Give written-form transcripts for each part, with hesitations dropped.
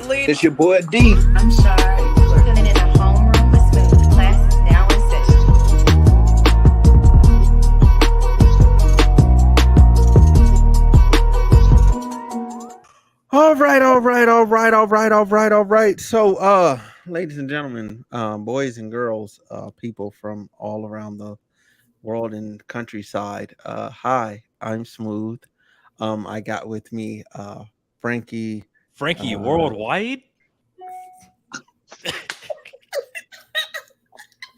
Lead. It's your boy D. I'm sorry. We're tuning in a homeroom with Smooth. Class is now in session. All right. So, ladies and gentlemen, boys and girls, people from all around the world and countryside. Hi, I'm Smooth. I got with me Frankie. Frankie worldwide?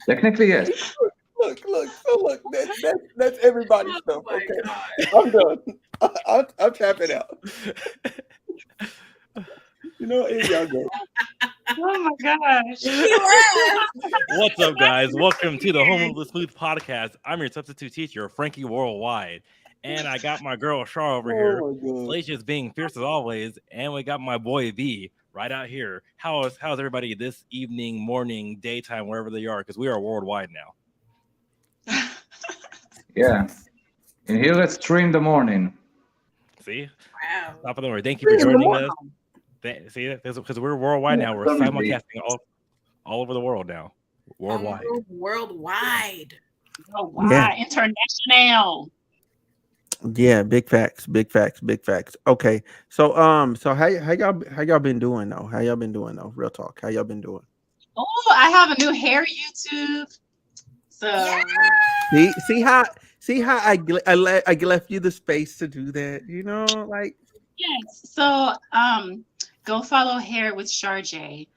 Technically, yes. Look. That's everybody's stuff. Oh my Okay, God. I'm done. I'll tap it out. You know, here y'all go. Oh my gosh. What's up, guys? Welcome to the Homeroom with Smooth podcast. I'm your substitute teacher, Frankie Worldwide. And I got my girl Char over here. Salacious being fierce as always. And we got my boy V right out here. How's everybody this evening, morning, daytime, wherever they are? Because we are worldwide now. Yeah. And here, let's 3 in the morning. See? Wow. Top of the morning. Thank you for joining us. See, because we're worldwide now. We're simulcasting all over the world now. Worldwide. Worldwide. Oh, wow. Yeah. International. Yeah, big facts. Okay, so how y'all been doing though? How y'all been doing though? Real talk. How y'all been doing? Oh, I have a new hair YouTube. So See how I left you the space to do that. You know, like yes. So go follow Hair with Charjay.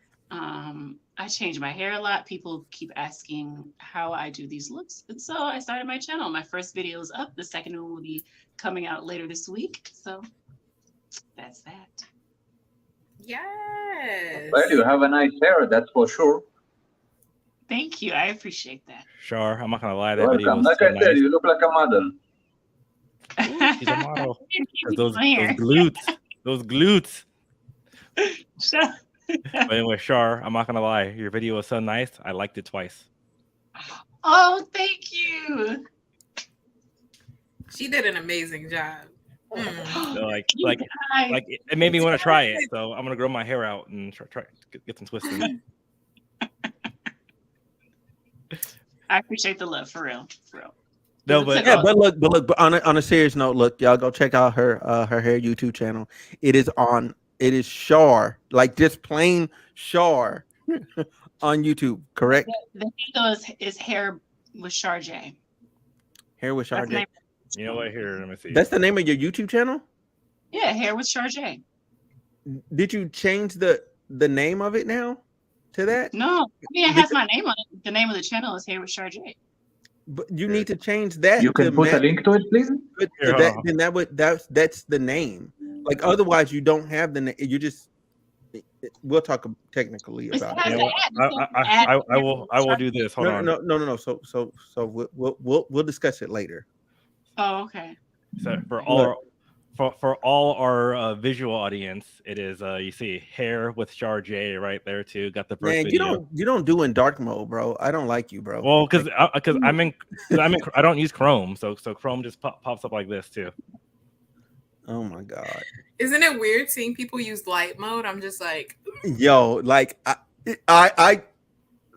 I change my hair a lot. People keep asking how I do these looks. And so I started my channel. My first video is up. The second one will be coming out later this week. So that's that. Yes. Well, you have a nice hair, that's for sure. Thank you. I appreciate that. Sure, I'm not gonna lie. That video Welcome. was Like so I said, nice. you look like a model. Ooh, she's a model. Those Here. glutes. Shut- But anyway, Char, I'm not gonna lie. Your video was so nice. I liked it twice. Oh, thank you. She did an amazing job. So like I- it made me want to try it. So I'm gonna grow my hair out and try get some twists in it. I appreciate the love for real. No, but yeah, but look, on a serious note, look, y'all go check out her hair YouTube channel. It is Char, like just plain Char on YouTube, correct? The handle is Hair with Charjay. Hair with That's the Charjay. name. you know what? Here, let me see. That's the name of your YouTube channel? Yeah, Hair with Charjay. Did you change the name of it now to that? No, I mean it has my name on it. The name of the channel is Hair with Charjay. But you need to change that. You can to put a match link to it, please? with Here, that, hold then that's the name. Like otherwise, you don't have the name. You just. We'll talk technically It's about has it. You know what? I will do this. Hold on. No. So we'll discuss it later. Oh, okay. So for all our visual audience, it is you see Hair with Char J right there too. Got the first Man, video. you don't do in dark mode, bro. I don't like you, bro. Well, because I don't use Chrome, so Chrome just pops up like this too. Oh my god, Isn't it weird seeing people use light mode? I'm just like, yo, like I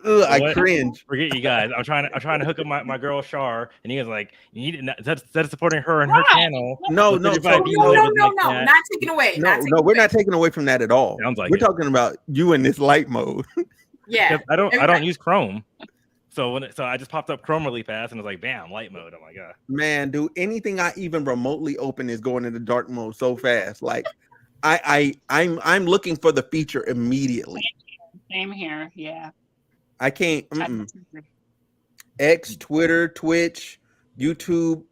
What? cringe. Forget you guys. I'm trying to hook up my girl Char, and he was like, "You need instead of supporting her and her channel." No, with no, 35 so- views, no, it no, was no, like no, that. not taking away. No, we're not taking away from that at all. Sounds like we're it. talking about you in this light mode. Yeah. 'Cause I don't use Chrome, so I just popped up Chrome really fast, and it was like, bam, light mode. I'm like, Man, dude, anything I even remotely open is going into dark mode so fast. Like I'm looking for the feature immediately. Same here. Yeah. I can't. X, Twitter, Twitch, YouTube,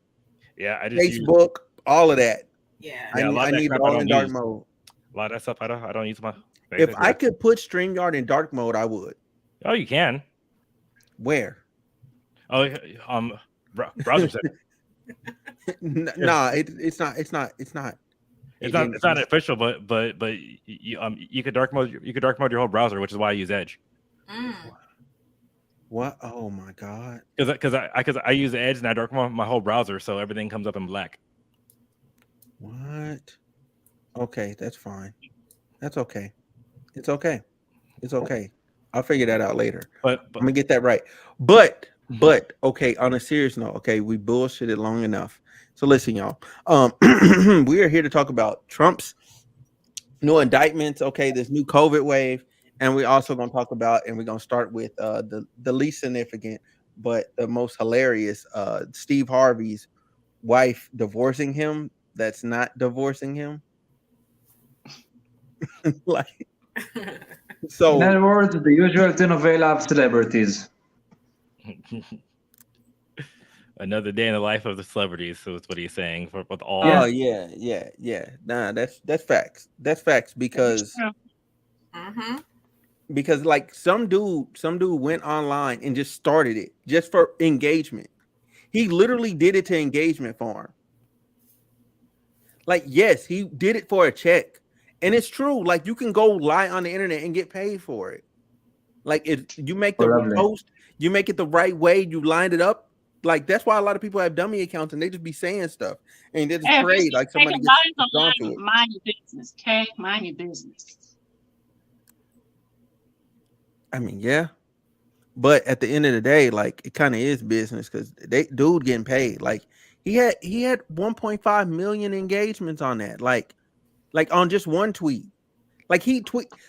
yeah, I just use Facebook, all of that. Yeah. Yeah, a lot I of that need it crap I all don't in dark use. mode. a lot of that stuff. I don't use my. If I could put StreamYard in dark mode, I would. Oh, you can. Where? Oh, browser setting. Nah, it's not. It's not. It's not official, but you could dark mode your whole browser, which is why I use Edge. What? Oh my god! Because I use Edge and I dark mode my whole browser, so everything comes up in black. What? Okay, that's fine. That's okay. It's okay. It's okay. I'll figure that out later. But I'm gonna get that right. But okay, on a serious note, okay, we bullshitted long enough. So listen, y'all. We are here to talk about Trump's new indictments, okay, this new COVID wave, and we're also gonna talk about, and we're gonna start with the least significant but the most hilarious, Steve Harvey's wife divorcing him. That's not divorcing him. Like In so. other words, the usual telenovela of celebrities. another day in the life of the celebrities. So that's what he's saying. With all. Oh yeah. Nah, that's facts. That's facts because Mm-hmm. like some dude went online and just started it just for engagement. He literally did it to engagement for him. Like, yes, he did it for a check. And it's true. Like, you can go lie on the internet and get paid for it. Like, if you make the Probably. post, you make it the right way, you lined it up. Like, that's why a lot of people have dummy accounts and they just be saying stuff and they just Hey, if pray you're like somebody taking gets lives drawn to online, it. mind your business, okay? Mind your business. I mean, yeah. But at the end of the day, like, it kind of is business because dude getting paid. Like, he had 1.5 million engagements on that. Like on just one tweet. Like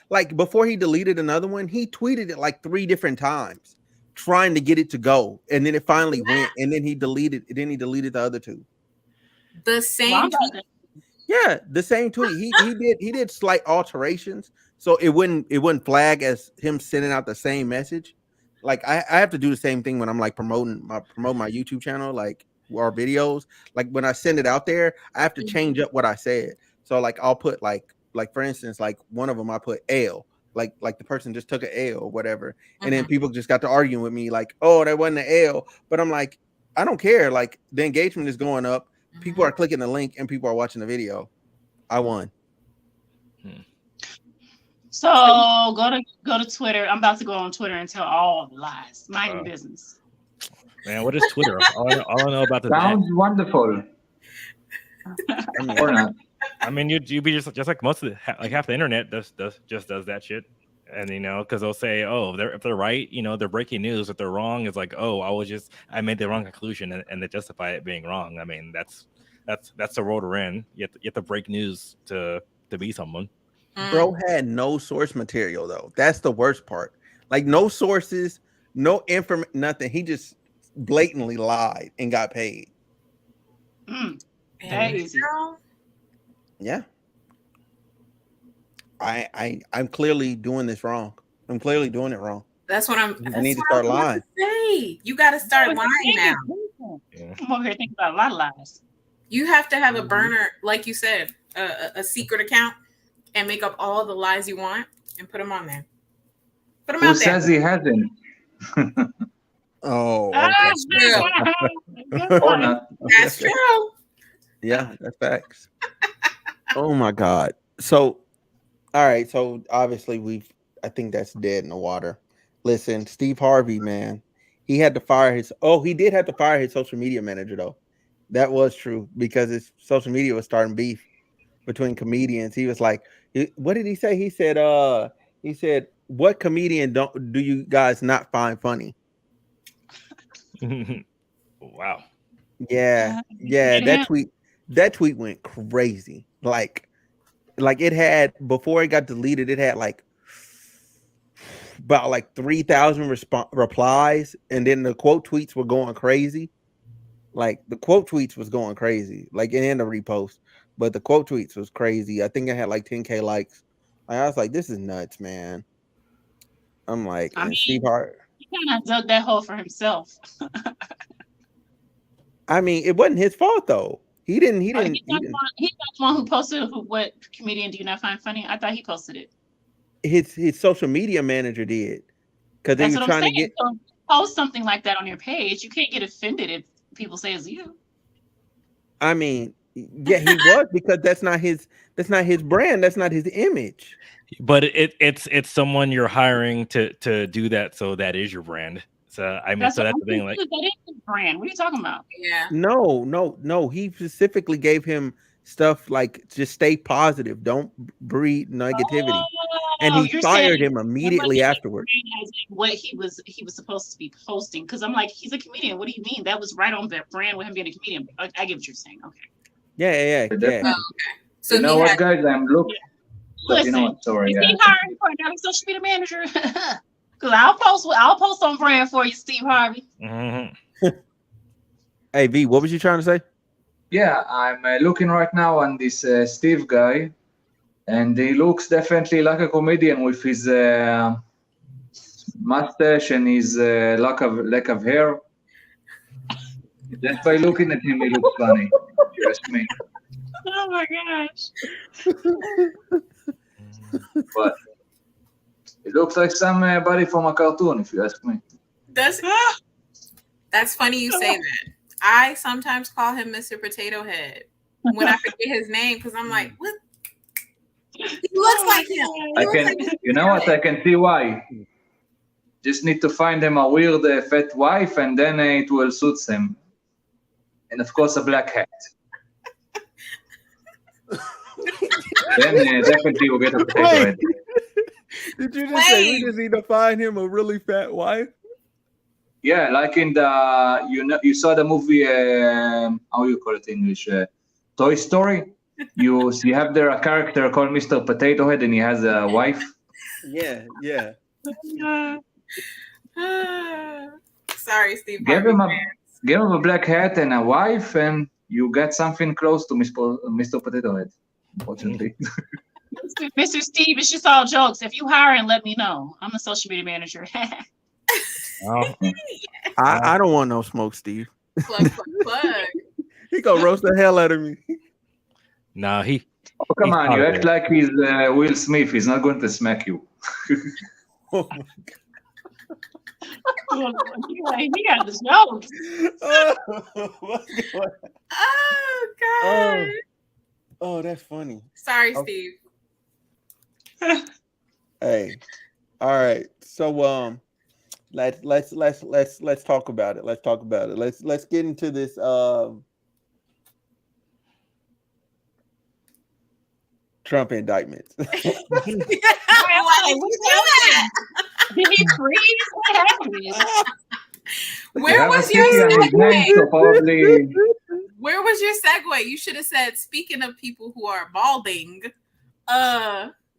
like before he deleted another one, he tweeted it like 3 different times, trying to get it to go, and then it finally went, and then he deleted the other 2. The Well, same I'm about tweet. to- Yeah, the same tweet. He did slight alterations, so it wouldn't flag as him sending out the same message. Like I have to do the same thing when I'm like promoting my YouTube channel, like our videos. Like when I send it out there, I have to change up what I said. So like I'll put like for instance, like one of them I put L, like the person just took an L or whatever, and then people just got to arguing with me like, oh, that wasn't an L, but I'm like, I don't care. Like the engagement is going up. People are clicking the link and people are watching the video. I won. So go to Twitter. I'm about to go on Twitter and tell all the lies. Mind your business. Man, what is Twitter? all I know about the Sounds wonderful. Or not. I mean, you'd be just like most of like half the internet does that shit, and because they'll say, oh, if they're right, they're breaking news. If they're wrong, it's like, oh, I made the wrong conclusion, and they justify it being wrong. I mean, that's the world we're in. You have to break news to be someone. Bro had no source material though. That's the worst part. Like no sources, no information, nothing. He just blatantly lied and got paid. Crazy. Yeah. I'm clearly doing this wrong. I'm clearly doing it wrong. That's what I need to start lying. Say. You got to start lying now. I'm over here thinking about a lot of lies. You have to have a burner, like you said, a secret account, and make up all the lies you want and put them on there. Put them Who out there. says he hasn't? Oh, That's true. Or not. That's true. Yeah, that's facts. Oh my God. So, all right. So obviously I think that's dead in the water. Listen, Steve Harvey, man, he did have to fire his social media manager though. That was true because his social media was starting beef between comedians. He was like, what did he say? He said, what comedian do you guys not find funny? Wow. Yeah. That tweet went crazy. Like it had, before it got deleted, it had like about like 3,000 replies, and then the quote tweets were going crazy. Like the quote tweets was going crazy, like in the repost, but the quote tweets was crazy. I think it had like 10K likes. I was like, this is nuts, man. I'm like, Steve Harvey. He kind of dug that hole for himself. I mean, it wasn't his fault though. He didn't. He's not the one who posted what comedian do you not find funny? I thought he posted it. His social media manager did, because they were trying to get. So post something like that on your page. You can't get offended if people say it's you. I mean, yeah, he was, because that's not his brand. That's not his image. But it's someone you're hiring to do that, so that is your brand. So I mean, that's the thing. Like, that is his brand. What are you talking about? Yeah. No. He specifically gave him stuff like, just stay positive, don't breed negativity. and he you're fired saying him immediately afterwards. as what he was supposed to be posting. Because I'm like, he's a comedian. What do you mean? That was right on brand with him being a comedian. I get what you're saying. Okay. Yeah. So you know what, guys? I'm looking. Listen, You know what? Sorry. is he hiring for another social media manager? Because I'll post on brand for you, Steve Harvey. Mm-hmm. Hey V, what was you trying to say? Yeah, I'm looking right now on this Steve guy, and he looks definitely like a comedian with his mustache and his lack of hair. Just by looking at him, he looks funny. If you ask me. Oh my gosh. But it looks like somebody from a cartoon, if you ask me. That's funny you say that. I sometimes call him Mr. Potato Head when I forget his name because I'm like, what? He looks like him. You know what? I can see why. Just need to find him a weird fat wife, and then it will suit him. And of course, a black hat. Then definitely we'll get a potato head. Did you just say we just need to find him a really fat wife? Yeah, like in the you saw the movie how you call it in English, Toy Story. You have there a character called Mr. Potato Head, and he has a wife. Yeah. Sorry, Steve. Give him a black hat and a wife, and you get something close to Mr. Potato Head. Unfortunately. Mr. Steve, it's just all jokes. If you hire and let me know. I'm a social media manager. I don't want no smoke, Steve. Plug. He gonna roast the hell out of me. Nah, Oh, come on, you act like he's Will Smith. He's not going to smack you. Oh my He got the jokes. Oh God. Oh, that's funny. Sorry, Steve. Hey, all right. So let's talk about it. Let's get into this. Trump indictments. Why did you do that? Did he freeze? What happened? Where was your segue? So probably Where was your segue? You should have said, speaking of people who are balding,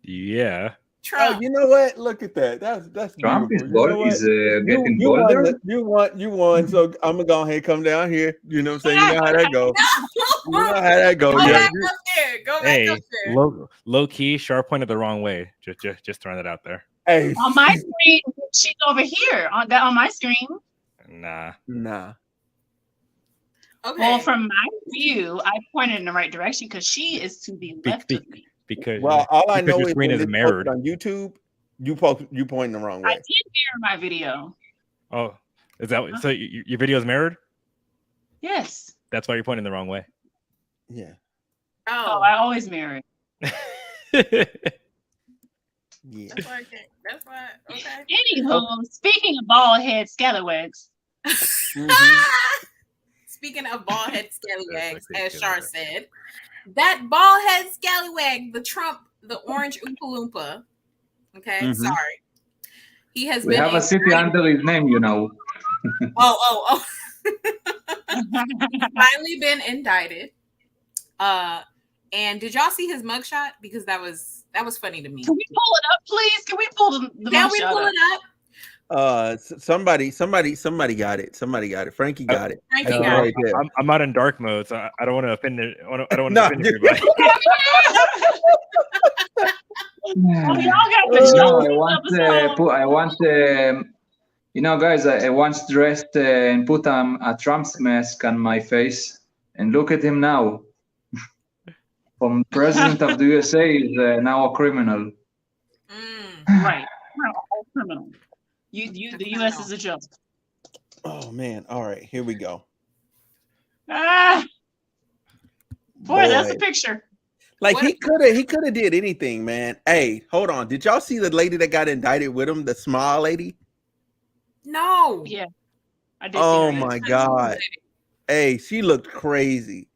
yeah. Trump. Oh, you know what? Look at that. That's Trump is beautiful. bold. He's getting You bolder. you won. So I'm gonna go ahead and come down here. You know what I'm saying? You know how that goes. You know how that goes. Go Yeah. back up there. Go back up there. Low key, Sharp pointed the wrong way. Just throwing that out there. Hey, On my screen, she's over here. On my screen. Nah. Okay. Well, from my view, I pointed in the right direction because she is to the left of me. Because all I know your is screen when is it's mirrored. posted on YouTube. You pointing the wrong way. I did mirror my video. Oh, is that so? Your video is mirrored. Yes. That's why you're pointing the wrong way. Yeah. Oh, I always mirror it. Yeah. That's why. Okay. Anywho, speaking of bald head scallywags. Speaking of bald head scallywags, as Shar said, that bald head scallywag, the orange Oompa Loompa. Okay, sorry. He has We been. have a city under his name, you know. Oh. Finally been indicted. And did y'all see his mugshot? Because that was funny to me. Can we pull it up, please? Can we pull the Can mugshot we pull up? it up? Somebody got it. Frankie got it. Frankie got it. I'm not in dark mode, so I don't want to offend it. I don't want to offend everybody. Well, y'all got the I once, you know, guys, I once dressed and put a Trump's mask on my face, and look at him now. From president of the USA is now a criminal. Right, we're all criminal. The U.S. is a joke. Oh man! All right, here we go. Boy, that's a picture. Like he could have did anything, man. Hey, hold on. Did y'all see the lady that got indicted with him? The small lady? No. Yeah, I did. Oh my God! Hey, she looked crazy.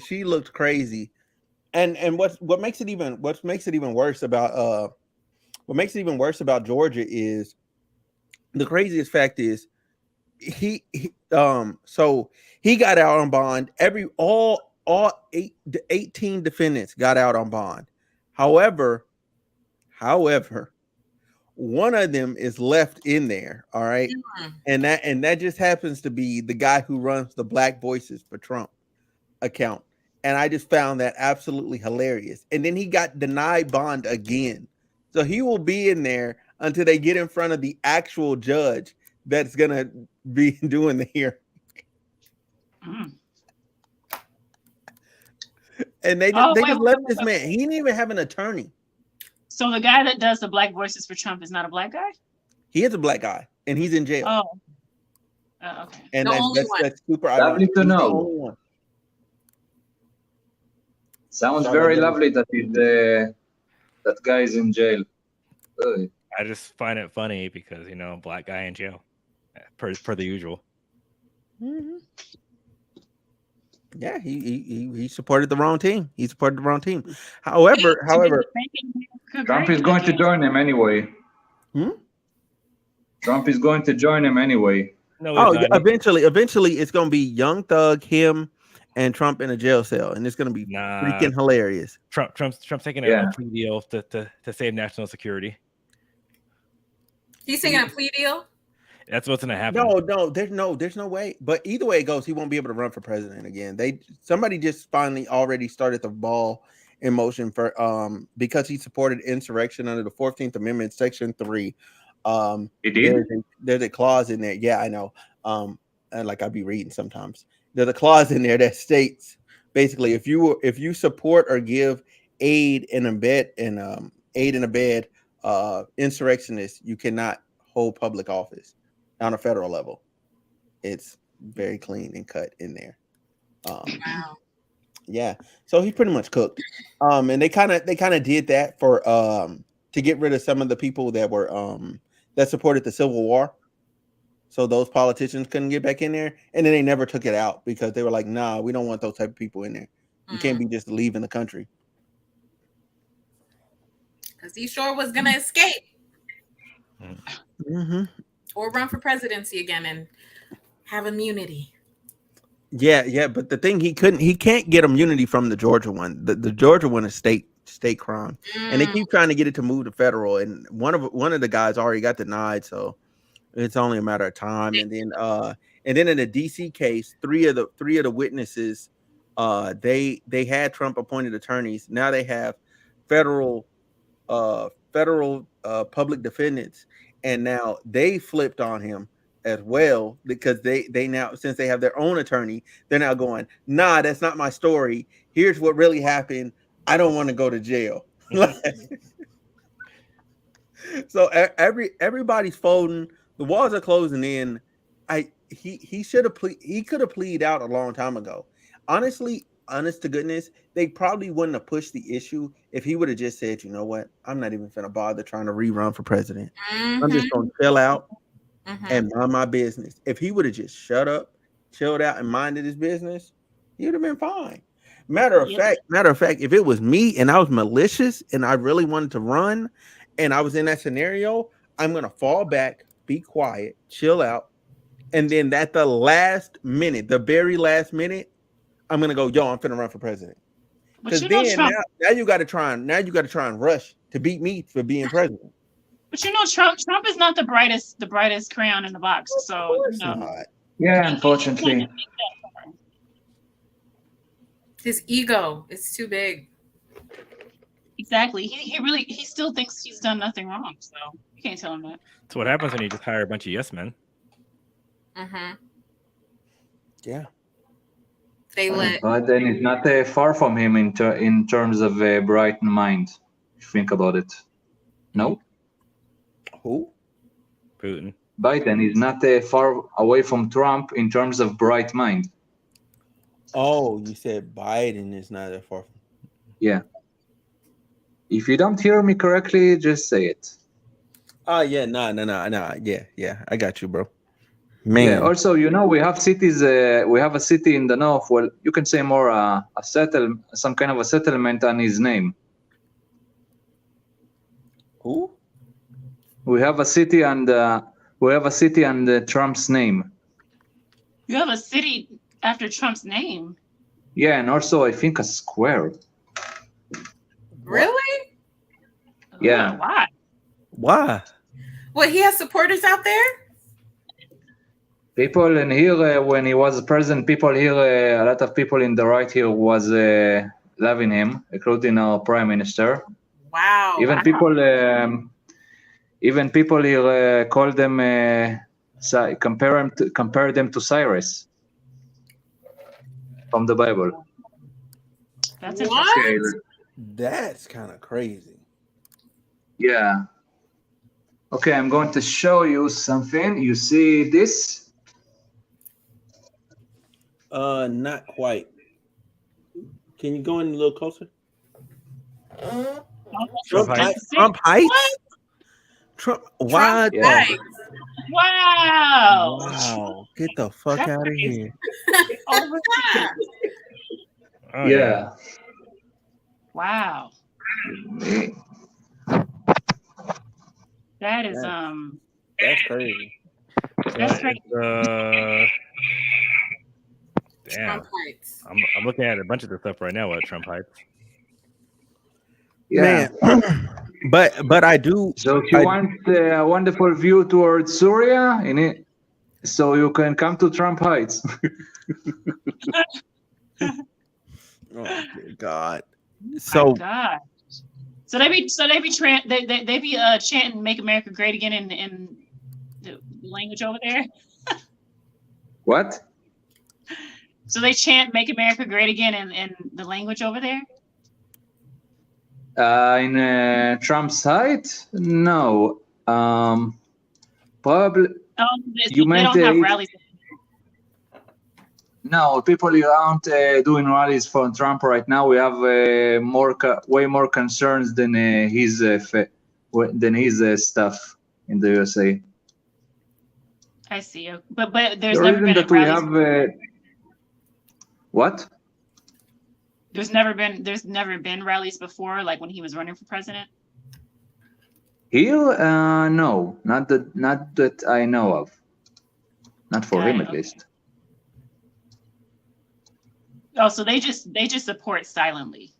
She looked crazy. And what makes it even worse about Georgia is the craziest fact is so he got out on bond. All 18 defendants got out on bond. However, one of them is left in there. All right. And that just happens to be the guy who runs the Black Voices for Trump account. And I just found that absolutely hilarious. And then he got denied bond again. So he will be in there until they get in front of the actual judge that's going to be doing the hearing. And they just left this man. He didn't even have an attorney. So the guy that does the Black Voices for Trump is not a black guy? He is a black guy, and he's in jail. Okay. And that's super lovely to know. Sounds very lovely that that guy is in jail. I just find it funny because black guy in jail, per the usual. Mm-hmm. Yeah, he supported the wrong team. However, Trump is going to join him anyway. Trump is going to join him anyway. No, yeah, eventually it's going to be Young Thug, him, and Trump in a jail cell, and it's going to be freaking hilarious. Trump's taking a plea deal to save national security. He's taking a plea deal. That's what's going to happen. No, there's no way. But either way it goes, he won't be able to run for president again. Somebody just finally already started the ball in motion for because he supported insurrection under the 14th Amendment, Section 3. He did. There's a clause in there. Yeah, I know. And like I'll be reading sometimes. There's a clause in there that states basically if you support or give aid and abet insurrectionists, you cannot hold public office on a federal level. It's very clean and cut in there. Wow. Yeah, so he's pretty much cooked. And they kind of did that for to get rid of some of the people that were that supported the Civil War. So those politicians couldn't get back in there, and then they never took it out because they were like, "Nah, we don't want those type of people in there. You can't be just leaving the country." Because he sure was gonna escape. Mm-hmm. Or run for presidency again and have immunity. Yeah, but the thing he can't get immunity from the Georgia one. The Georgia one is state crime, and they keep trying to get it to move to federal. And one of the guys already got denied, so it's only a matter of time. And then in the DC case, three of the witnesses, they had Trump appointed attorneys. Now they have federal public defendants. And now they flipped on him as well because they now, since they have their own attorney, they're now going, nah, that's not my story. Here's what really happened. I don't want to go to jail. So everybody's folding. The walls are closing in. He could have pleaded out a long time ago. Honestly, honest to goodness, they probably wouldn't have pushed the issue if he would have just said, you know what, I'm not even finna bother trying to rerun for president. I'm just gonna chill out and mind my business. If he would have just shut up, chilled out, and minded his business, he would have been fine. Matter of fact, if it was me and I was malicious and I really wanted to run and I was in that scenario, I'm gonna fall back, be quiet, chill out, and then at the last minute, the very last minute, I'm gonna go, yo, I'm finna run for president. Because then now you got to try and rush to beat me for being president. But Trump is not the brightest crayon in the box. So yeah, unfortunately, his ego is too big. Exactly. He still thinks he's done nothing wrong. So you can't tell him that. That's what happens when you just hire a bunch of yes men. Yeah. Biden is not far from him in terms of a bright mind. Think about it. No? Who? Putin. Biden is not far away from Trump in terms of bright mind. Oh, you said Biden is not that far from. Yeah. If you don't hear me correctly, just say it. Oh yeah, no. Yeah. I got you, bro. Man. Yeah. Also, we have cities. We have a city in the north. Well, you can say more some kind of a settlement on his name. Who? We have a city under Trump's name. You have a city after Trump's name. Yeah, and also I think a square. Really? Yeah. Oh, why? Why? Well, he has supporters out there. People in here, when he was president, people here, a lot of people in the right here was loving him, including our prime minister. Wow. Even people here call them, compare them to Cyrus from the Bible. That's What? interesting. That's kind of crazy. Yeah. Okay, I'm going to show you something. You see this? Not quite. Can you go in a little closer? Trump Heights. Trump Heights? Trump. Why? Yeah. Right. Wow. Wow. Get the fuck That's out of crazy. here. Oh, Yeah. Oh, Yeah. wow. That is That's crazy. that's crazy. Damn. Trump Heights. I'm looking at a bunch of the stuff right now with Trump Heights. Yeah. Man. but I do. So if you want a wonderful view towards Syria, so you can come to Trump Heights. Oh God. My So God. So they be chanting "Make America Great Again" in the language over there. What? So they chant "Make America Great Again" in the language over there. In Trump's height? No. Probably. You meant don't have rallies. No, people aren't doing rallies for Trump right now. We have way more concerns than his stuff in the USA. I see. But there's The never reason been that we rallies. have what? There's never been rallies before, like when he was running for president. Here, no, not that I know of. Not for him, at least. Oh, so they just support silently.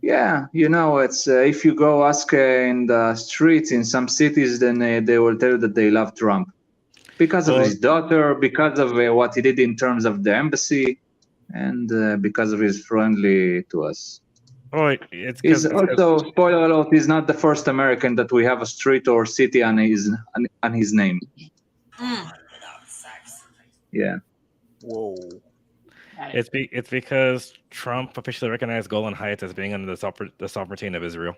Yeah, it's if you go ask in the streets in some cities, then they will tell you that they love Trump because of his daughter, because of what he did in terms of the embassy, and because of his friendly to us. Oh, He's also, spoiler alert, he's not the first American that we have a street or city on his name. Yeah. Whoa. It's because Trump officially recognized Golan Heights as being under the sovereignty of Israel.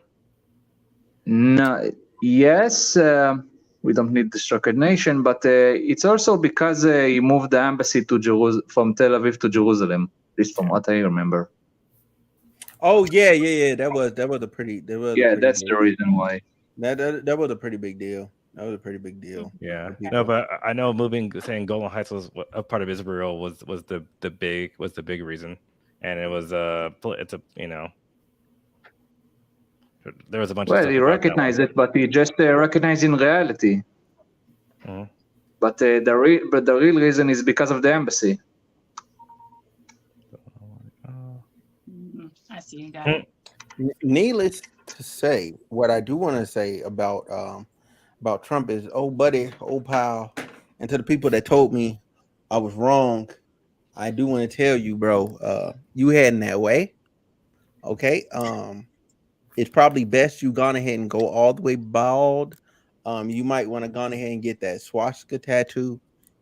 No. Yes, we don't need this recognition, but it's also because he moved the embassy to from Tel Aviv to Jerusalem. At least from what I remember. Oh yeah. That was a pretty. That's the reason why. That was a pretty big deal. That was a pretty big deal. Yeah. No, but I know saying Golan Heights was a part of Israel was the big reason, and it was there was a bunch. Well, of stuff he recognized it, but he just recognized in reality. Mm-hmm. But the real reason is because of the embassy. I see. You got it. Needless to say, what I do want to say about Trump is, oh buddy, oh pal, and to the people that told me I was wrong, I do want to tell you, bro, you heading that way. Okay. It's probably best you gone ahead and go all the way bald. You might want to go ahead and get that swastika tattoo.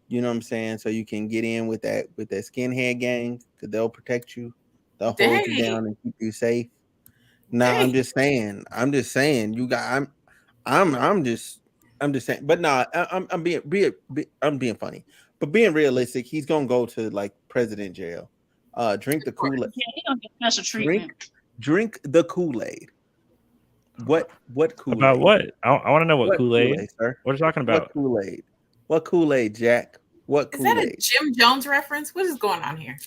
You know what I'm saying? So you can get in with that skinhead gang, because they'll protect you. They'll hold you down and keep you safe. Nah, I'm just saying. You got. I'm just saying. But nah, I'm being funny. But being realistic, he's gonna go to like president jail. Drink the Kool-Aid. Yeah, he gonna get special treatment. Drink the Kool-Aid. What Kool-Aid? About what? I want to know what Kool-Aid. Sir? What are you talking about? What Kool-Aid? What Kool-Aid, Jack? What Is that a Kool-Aid? Jim Jones reference? What is going on here?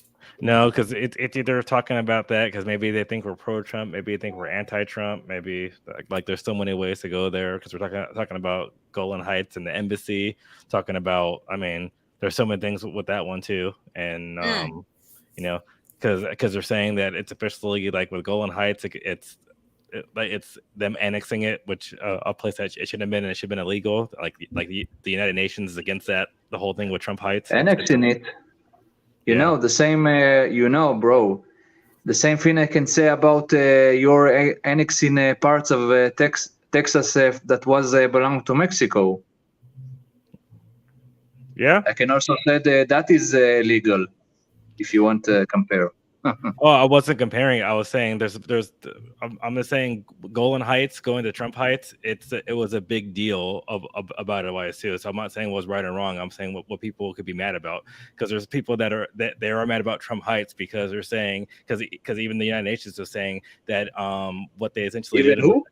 No, because it's either talking about that because maybe they think we're pro-Trump, maybe they think we're anti-Trump, maybe like there's so many ways to go there because we're talking about Golan Heights and the embassy, talking about there's so many things with that one too, and you know because they're saying that it's officially like with Golan Heights it's them annexing it, which a place that it shouldn't have been, and it should have been illegal. Like the United Nations is against that. The whole thing with Trump Heights. Annexing it. You know, the same, bro. The same thing I can say about your annexing parts of Texas that was belong to Mexico. Yeah. I can also say that is legal, if you want to compare. Oh, I wasn't comparing. I was saying I'm just saying Golan Heights going to Trump Heights. It was a big deal about it too. So I'm not saying what's right or wrong. I'm saying what people could be mad about because there's people that are mad about Trump Heights because they're saying because even the United Nations is saying that what they essentially even did who?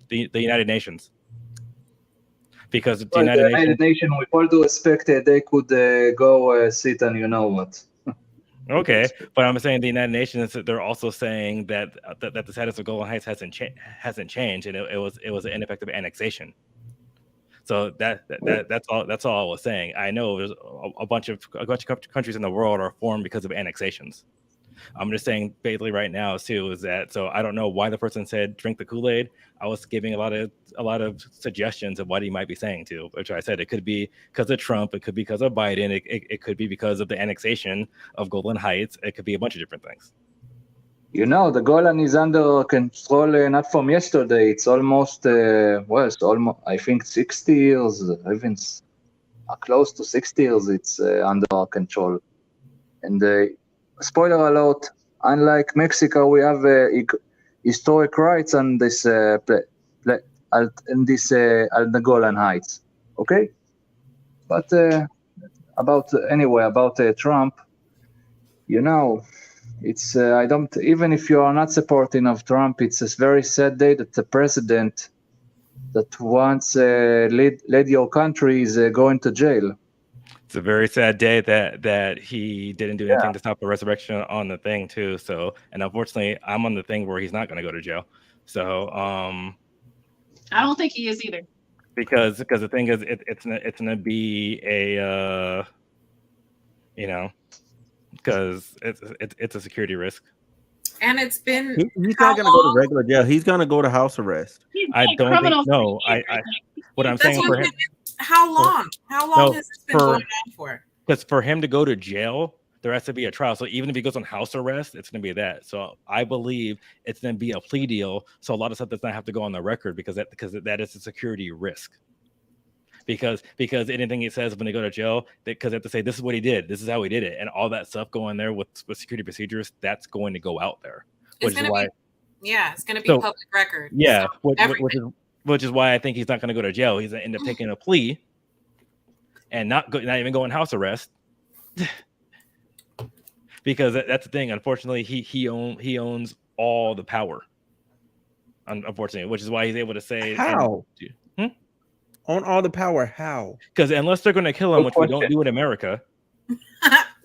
The United Nations. Because the United Nations, with all due respect, they could go sit and you know what. Okay, but I'm saying the United Nations, they're also saying that the status of Golan Heights hasn't changed, and it was an ineffective annexation. So that's all I was saying. I know there's a bunch of countries in the world are formed because of annexations. I'm just saying basically right now too is that, so I don't know why the person said drink the Kool-Aid. I was giving a lot of suggestions of what he might be saying too, which I said it could be because of Trump, it could be because of Biden, it could be because of the annexation of Golan Heights, it could be a bunch of different things. You know, the Golan is under control not from yesterday. It's almost I think 60 years, even close to 60 years. It's under control. And spoiler alert, unlike Mexico, we have historic rights on this the Golan Heights. Okay, but about Trump, you know, it's I don't, even if you are not supporting of Trump, it's a very sad day that the president that once led your country is going to jail. It's a very sad day that he didn't do anything to stop the resurrection on the thing too. So, and unfortunately, I'm on the thing where he's not going to go to jail. So, I don't think he is either. Because the thing is, it's going to be a because it's a security risk. And it's been he's not going to go to regular jail. He's going to go to house arrest. I don't think no. What I'm saying for him. How long? How long has this been going on for? Because for him to go to jail, there has to be a trial. So even if he goes on house arrest, it's going to be that. So I believe it's going to be a plea deal. So a lot of stuff does not have to go on the record because that is a security risk. Because anything he says when they go to jail, because they have to say this is what he did, this is how he did it, and all that stuff going there with security procedures, that's going to go out there. It's going to be public record. Yeah, which is why I think he's not going to go to jail. He's going to end up taking a plea and not even going house arrest. Because that's the thing. Unfortunately, he owns all the power. Unfortunately, which is why he's able to say how. On all the power, how? Because unless they're going to kill him, which we don't do in America,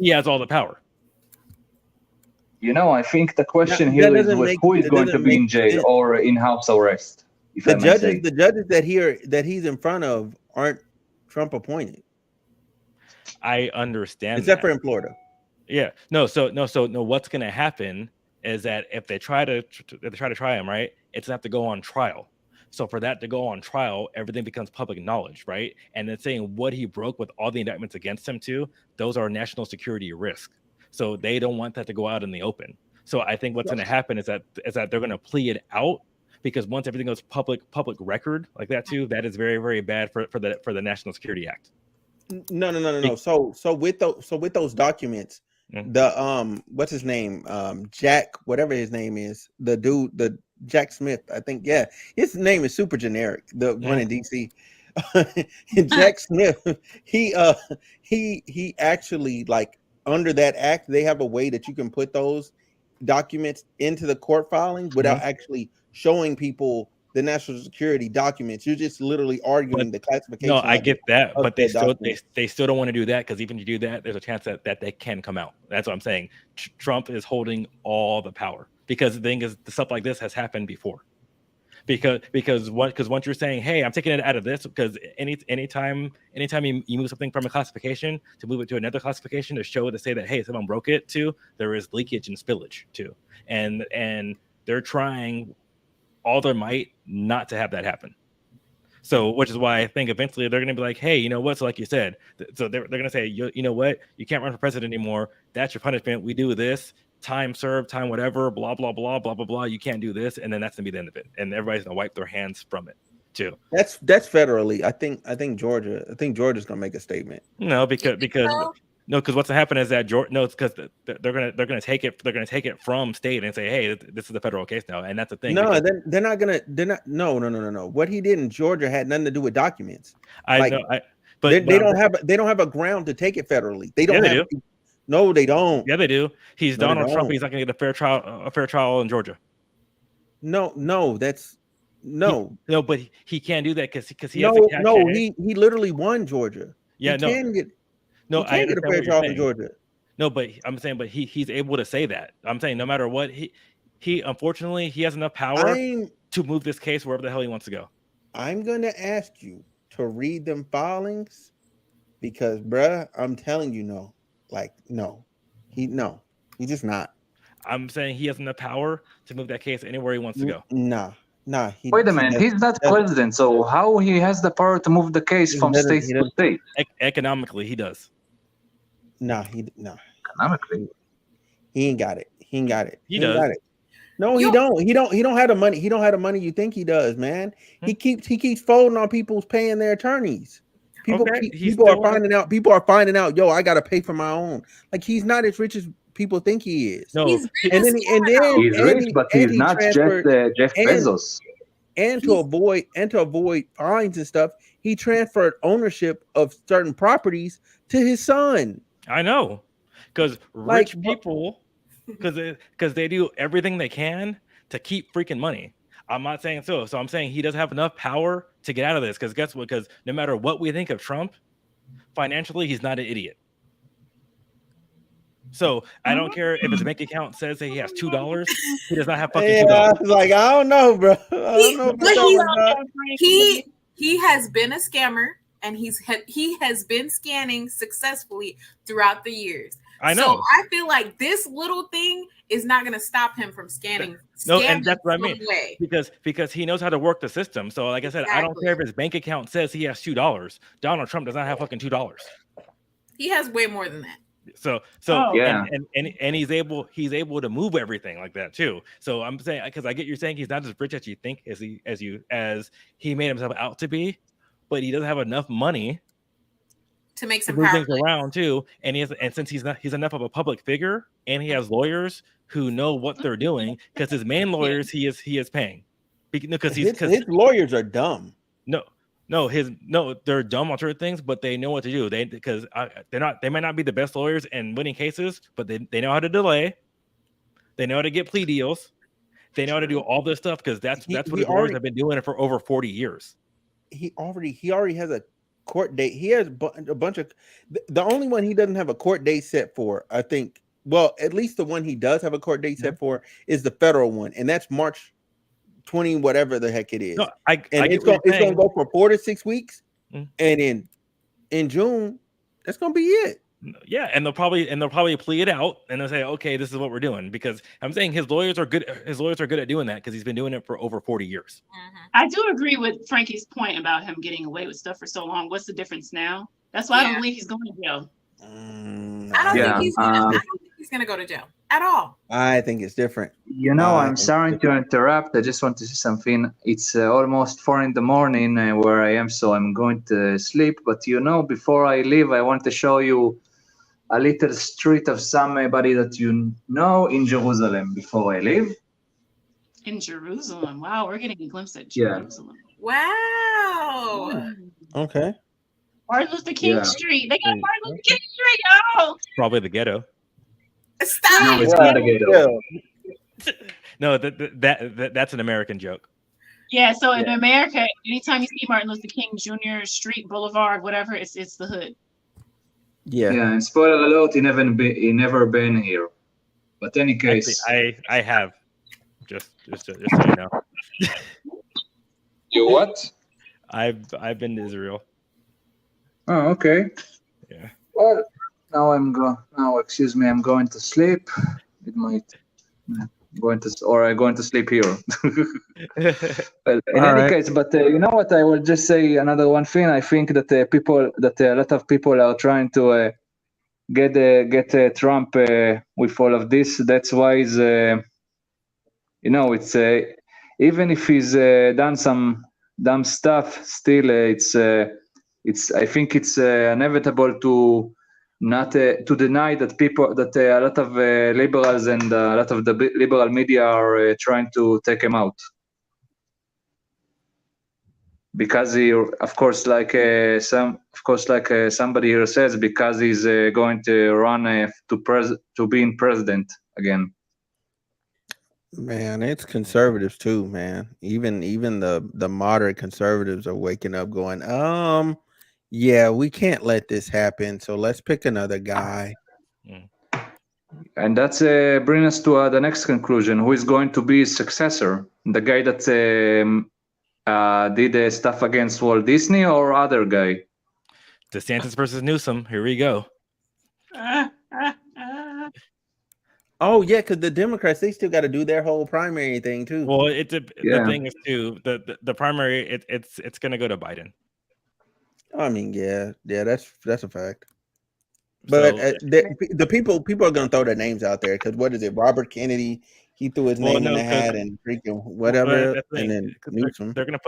he has all the power. You know, I think the question here is who is going to be in jail or in house arrest. The judges that he's in front of aren't Trump appointed. I understand, except for in Florida. Yeah, no. What's going to happen is that if they try to try him, right, it's going to have to go on trial. So for that to go on trial, everything becomes public knowledge, right? And then saying what he broke with all the indictments against him too, those are national security risk. So they don't want that to go out in the open. So I think what's going to happen is that they're going to plea it out, because once everything goes public record like that too, that is very, very bad for the National Security Act. No. So with those documents, the what's his name? Jack, whatever his name is, the dude, the Jack Smith, I think. Yeah, his name is super generic. The one in DC. Jack Smith, he actually, like, under that act, they have a way that you can put those documents into the court filing without actually showing people the national security documents. You're just literally arguing the classification. No, I get that, but they still don't want to do that because even if you do that, there's a chance that they can come out. That's what I'm saying. Trump is holding all the power because the thing is, the stuff like this has happened before. Because once you're saying, hey, I'm taking it out of this, because anytime you move something from a classification to move it to another classification to say that, hey, someone broke it too, there is leakage and spillage too, and they're trying all their might not to have that happen. So, which is why I think eventually they're going to be like, hey, you know what? So like you said, so they're going to say, you know what? You can't run for president anymore. That's your punishment. We do this. Time served, time whatever, blah, blah, blah, blah, blah, blah. You can't do this. And then that's going to be the end of it. And everybody's going to wipe their hands from it too. That's federally. I think Georgia's going to make a statement. No, because what's happening is that it's because they're gonna take it from state and say, hey, this is the federal case now, and that's the thing. No, they're not. No. What he did in Georgia had nothing to do with documents. I know, but they don't have a ground to take it federally. They don't. Yeah, No, they don't. Yeah, they do. He's Donald Trump. He's not gonna get a fair trial in Georgia. No, that's no. But he can't do that because he he literally won Georgia. Yeah, he can get a fair trial in Georgia. No, but I'm saying, he's able to say that. I'm saying no matter what, he unfortunately he has enough power to move this case wherever the hell he wants to go. I'm gonna ask you to read them filings because, bruh, I'm telling you, no, he's just not. I'm saying he has enough power to move that case anywhere he wants to go. Nah. Wait a minute, he's not president, so how he has the power to move the case from state to state? Economically, he does. Economically, he ain't got it. He does. Got it. No, he don't. He don't have the money. He don't have the money you think he does, man. He keeps folding on people's paying their attorneys. People are finding out. Yo, I gotta pay for my own. Like he's not as rich as people think he is. No, he's rich, but he's not just Jeff Bezos. And to avoid fines and stuff, he transferred ownership of certain properties to his son. I know, because rich people, because they do everything they can to keep freaking money. I'm not saying so. So I'm saying he doesn't have enough power to get out of this. Because guess what? Because no matter what we think of Trump, financially, he's not an idiot. So I don't care if his bank account says that he has $2. He does not have fucking $2. I was like, I don't know, bro. I don't know. He has been a scammer, and he has been scanning successfully throughout the years. I know. So I feel like this little thing is not going to stop him from scanning. No, and that's what I mean. Because he knows how to work the system. So like I said, I don't care if his bank account says he has $2. Donald Trump does not have fucking $2. He has way more than that. And he's able to move everything like that too. So I'm saying, because I get you're saying he's not as rich as you think as he made himself out to be, but he doesn't have enough money to make some move things around too. And since he's enough of a public figure, and he has lawyers who know what they're doing, because his main lawyers he is paying, because his lawyers are dumb. They're dumb on certain things, but they know what to do. They might not be the best lawyers in winning cases, but they know how to delay. They know how to get plea deals. They know how to do all this stuff because that's what his lawyers have been doing for over 40 years. He already has a court date. He has a bunch of. The only one he doesn't have a court date set for, I think. Well, at least the one he does have a court date set for is the federal one, and that's March 20, whatever the heck it is. No, it's going to go for 4 to 6 weeks, and in June, that's going to be it. Yeah, and they'll probably plea it out, and they'll say, okay, this is what we're doing, because I'm saying his lawyers are good. His lawyers are good at doing that because he's been doing it for over 40 years. I do agree with Frankie's point about him getting away with stuff for so long. What's the difference now? That's why I don't believe he's going to jail. I don't think he's going to go to jail at all. I think it's different. I'm sorry to interrupt. I just want to say something. It's almost 4 a.m. Where I am, so I'm going to sleep. But before I leave, I want to show you a little street of somebody that you know in Jerusalem before I leave. In Jerusalem. Wow, we're getting a glimpse at Jerusalem. Wow. Okay. Martin Luther King Street. They got Martin Luther King Street. Oh, probably the ghetto. Stop. No, it's not a ghetto. No, that's an American joke. Yeah, so in America, anytime you see Martin Luther King Jr. Street, Boulevard, whatever, it's the hood. Yeah. Yeah, and spoiler alert, he never been here. But any case, Actually, I have just so you know. You what? I've been to Israel. Oh, okay. Yeah. Well, now I'm going to sleep. It might I'm going to sleep here. Well, in any case, but you know what? I will just say another one thing. I think that a lot of people are trying to get Trump with all of this. That's why it's even if he's done some dumb stuff, still I think it's inevitable to not to deny that a lot of liberals and a lot of the liberal media are trying to take him out. Because he, of course, like somebody here says, because he's going to run to being president again. Man, it's conservatives too, man. Even the moderate conservatives are waking up, going, yeah, we can't let this happen. So let's pick another guy. And that's bring us to the next conclusion: who is going to be his successor? The guy that did stuff against Walt Disney, or other guy? DeSantis versus Newsom. Here we go. Oh yeah, because the Democrats, they still got to do their whole primary thing too. Well, the thing is too, the primary it's going to go to Biden. I mean, yeah, that's a fact. But the people are going to throw their names out there because what is it? Robert Kennedy, he threw his name in the hat and freaking whatever, and then Newsom. They're gonna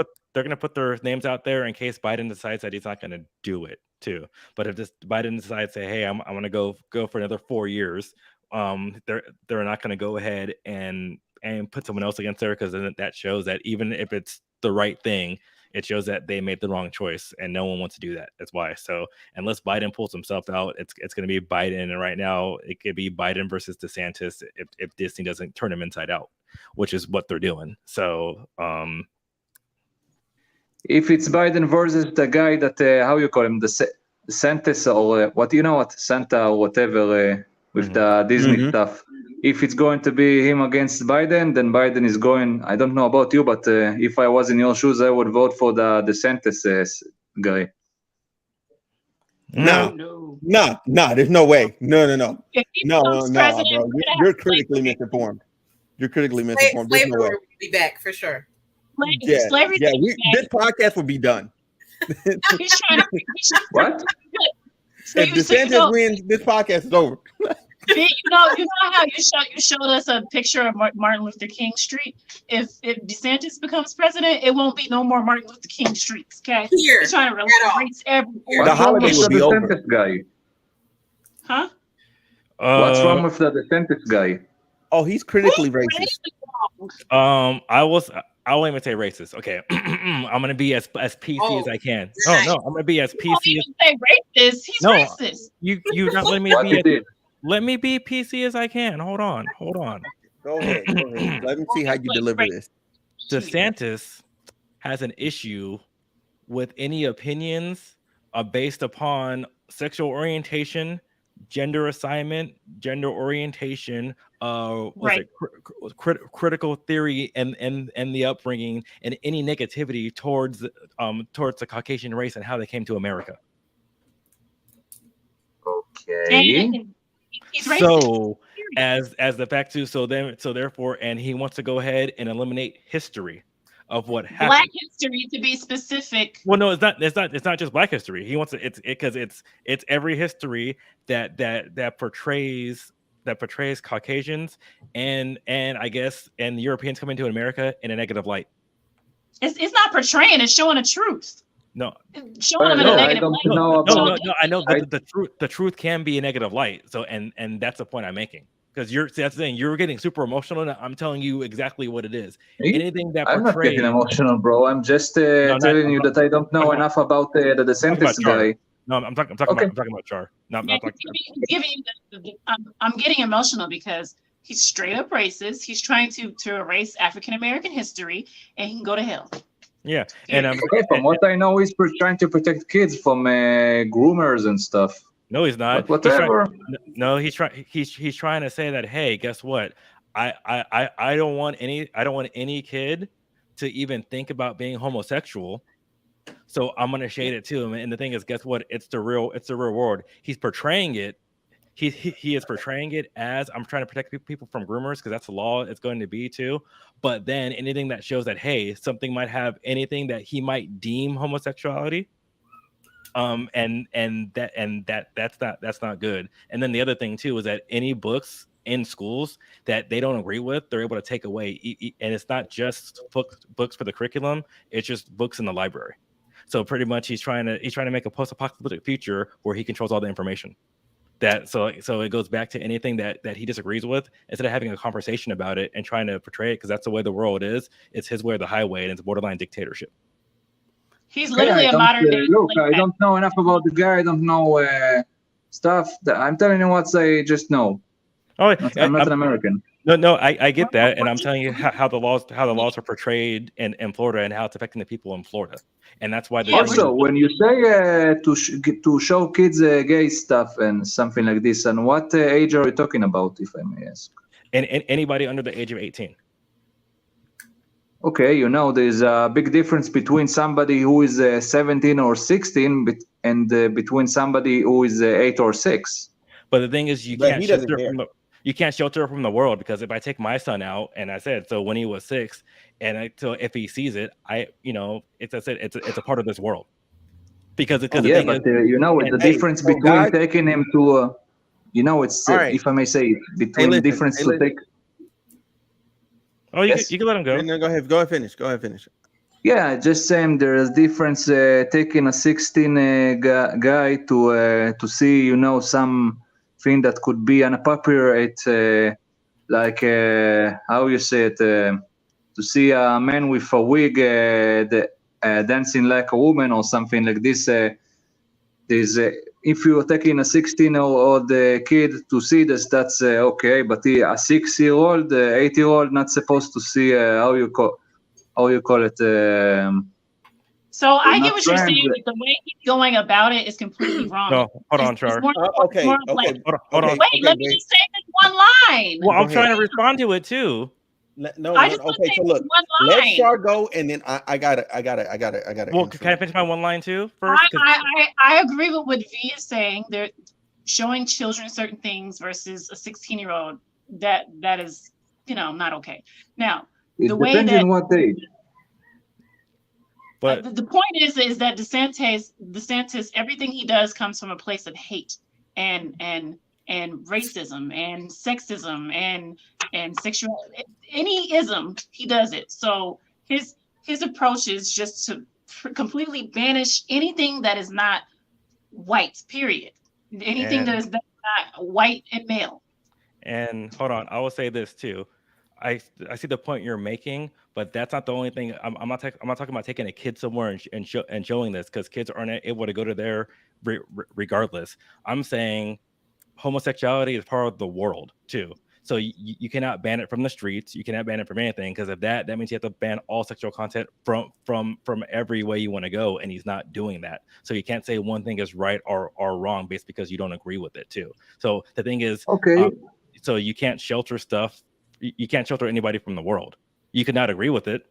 put their names out there in case Biden decides that he's not going to do it too. But if Biden decides to say, hey, I'm going to go for another 4 years, they're not going to go ahead and put someone else against there, because then that shows that even if it's the right thing, it shows that they made the wrong choice, and no one wants to do that. That's why. So unless Biden pulls himself out, it's going to be Biden. And right now it could be Biden versus DeSantis if Disney doesn't turn him inside out, which is what they're doing. So if it's Biden versus the guy that how you call him, the DeSantis, or Santa or whatever, with the Disney stuff. If it's going to be him against Biden, then Biden is going. I don't know about you, but if I was in your shoes, I would vote for the DeSantis guy. No. There's no way. No, bro. You're critically misinformed. There's Slavery no way. will be back for sure. This podcast will be done. What? If DeSantis wins, this podcast is over. You know how you showed us a picture of Martin Luther King Street. If DeSantis becomes president, it won't be no more Martin Luther King streets. Okay, Here, he's trying to erase everywhere. The holiday will be over. Guy? Huh? What's wrong with the DeSantis guy? Oh, he's critically racist. I won't even say racist. Okay, I'm gonna be as PC as I can. No, I'm gonna be as PC. He didn't say racist. He's racist. You not letting me be. Let me be PC as I can. Hold on. Go ahead. Let me see how you deliver this. DeSantis has an issue with any opinions based upon sexual orientation, gender assignment, gender orientation, critical theory, and the upbringing, and any negativity towards the Caucasian race and how they came to America. Okay. So as the fact too, so therefore, and he wants to go ahead and eliminate history of what happened. Black history, to be specific. Well, no, it's not just Black history. He wants it's every history that portrays Caucasians and I guess and Europeans coming to America in a negative light. It's not portraying, it's showing the truth. No, showing them in a negative light. No, I know the truth can be a negative light. So and that's the point I'm making. Because that's the thing, you're getting super emotional, and I'm telling you exactly what it is. Anything that I'm not getting emotional, bro. I'm just telling you that I don't know enough about the DeSantis guy. No, I'm talking about Char. I'm getting emotional because He's straight up racist. He's trying to erase African American history, and he can go to hell. Yeah, and from what I know, he's trying to protect kids from groomers and stuff. No, he's not. But whatever. He's trying to say that, hey, guess what? I don't want any kid to even think about being homosexual. So I'm gonna shade it to him. And the thing is, guess what? It's the real world. He's portraying it. He is portraying it as I'm trying to protect people from groomers because that's the law. It's going to be too. But then anything that shows that, hey, something might have anything that he might deem homosexuality. That's not good. And then the other thing too is that any books in schools that they don't agree with, they're able to take away. And it's not just books for the curriculum; it's just books in the library. So pretty much, he's trying to make a post-apocalyptic future where he controls all the information. So it goes back to anything that he disagrees with. Instead of having a conversation about it and trying to portray it, because that's the way the world is. It's his way or the highway, and it's borderline dictatorship. He's literally a modern day. Look, I don't know enough about the guy. I don't know stuff. I'm telling you what I just know. Oh, I'm not an American. No, I get that, and I'm telling you how the laws are portrayed in Florida and how it's affecting the people in Florida, and that's why. Also, when you say to show kids gay stuff and something like this, and what age are you talking about, if I may ask? And anybody under the age of 18. Okay, there's a big difference between somebody who is 17 or 16 and between somebody who is 8 or 6. But the thing is, you can't shelter from the world, because if I take my son out, and I said, so when he was 6, and so if he sees it, it's a part of this world. Because the thing is, the difference between taking him to, it's right. If I may say, between the difference to take. Oh, you can let him go. No, go ahead, finish. Yeah, just saying there is difference taking a 16 guy to see, something that could be inappropriate, like how you say it, to see a man with a wig dancing like a woman or something like this. If you're taking a 16-year-old kid to see this, that's okay. But a 6-year-old, 8-year-old, not supposed to see how you call it. So I get what you're saying, but the way he's going about it is completely wrong. No, hold on, Char. Okay. Hold on. Wait, let me just say this one line. Well, I'm trying to respond to it too. Okay, so look, let Char go, and then I got it. Well, can I finish my one line too first? I agree with what V is saying. They're showing children certain things versus a 16-year-old. That is, not okay. Now, the way that what age. But the point is that DeSantis, everything he does comes from a place of hate and racism and sexism and sexual, any ism, he does it. So his approach is just to completely banish anything that is not white, period. Anything that is not white and male. And hold on, I will say this too. I see the point you're making, but that's not the only thing. I'm not talking about taking a kid somewhere and showing this, because kids aren't able to go to there regardless. I'm saying homosexuality is part of the world too. So you cannot ban it from the streets. You cannot ban it from anything, because of that means you have to ban all sexual content from every way you want to go, and he's not doing that. So you can't say one thing is right or wrong based because you don't agree with it too. So the thing is, okay. So you can't shelter stuff. You can't shelter anybody from the world. You could not agree with it,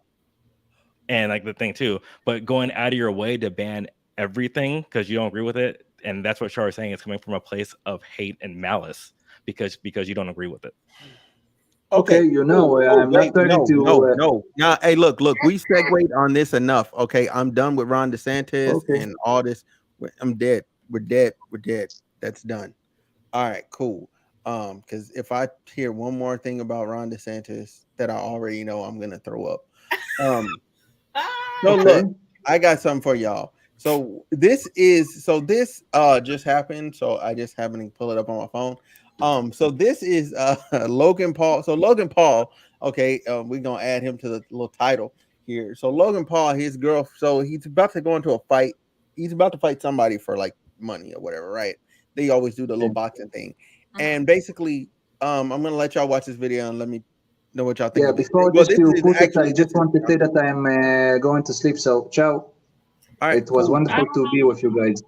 and like the thing too. But going out of your way to ban everything because you don't agree with it, and that's what Char is saying. It's coming from a place of hate and malice because you don't agree with it. Okay, I'm not ready to. No. Hey, look. We segued on this enough. Okay, I'm done with Ron DeSantis and all this. I'm dead. We're dead. That's done. All right, cool. Because if I hear one more thing about Ron DeSantis that I already know, I'm gonna throw up. Look, I got something for y'all. So this just happened. So I just happened to pull it up on my phone. So this is Logan Paul. So Logan Paul, okay, we're gonna add him to the little title here. So Logan Paul, his girl, so he's about to go into a fight. He's about to fight somebody for like money or whatever, right? They always do the little boxing thing. And basically I'm gonna let y'all watch this video and let me know what y'all think. Yeah, of it. before Well, just this you is put it, actually I just want to say that I'm going to sleep. So, ciao. all right. It was Cool. wonderful to be with you guys.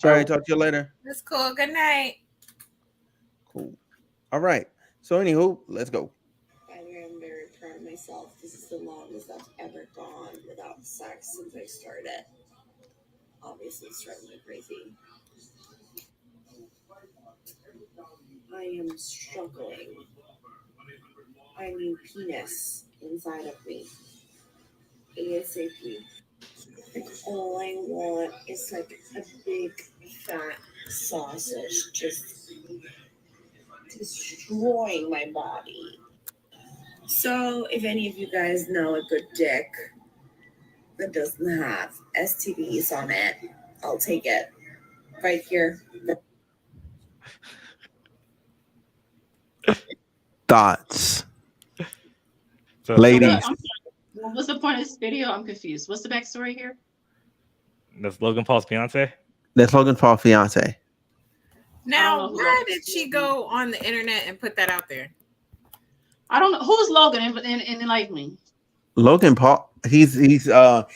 All right, Ciao. talk to you later. That's cool. Good night. Cool. All right. So, anywho, let's go. By the way, I'm very proud of myself. This is the longest I've ever gone without sex since I started. Obviously, it's driving me crazy. I am struggling. I need penis inside of me. ASAP. Like, all I want is like a big fat sausage just destroying my body. So, if any of you guys know a good dick that doesn't have STDs on it, I'll take it. Right here. Thoughts, So ladies. What's the point of this video? I'm confused. What's the backstory here? That's Logan Paul's fiance. That's Logan Paul fiance. Now, why did she go on the internet and put that out there? I don't know who's Logan and enlighten me. Logan Paul, he's a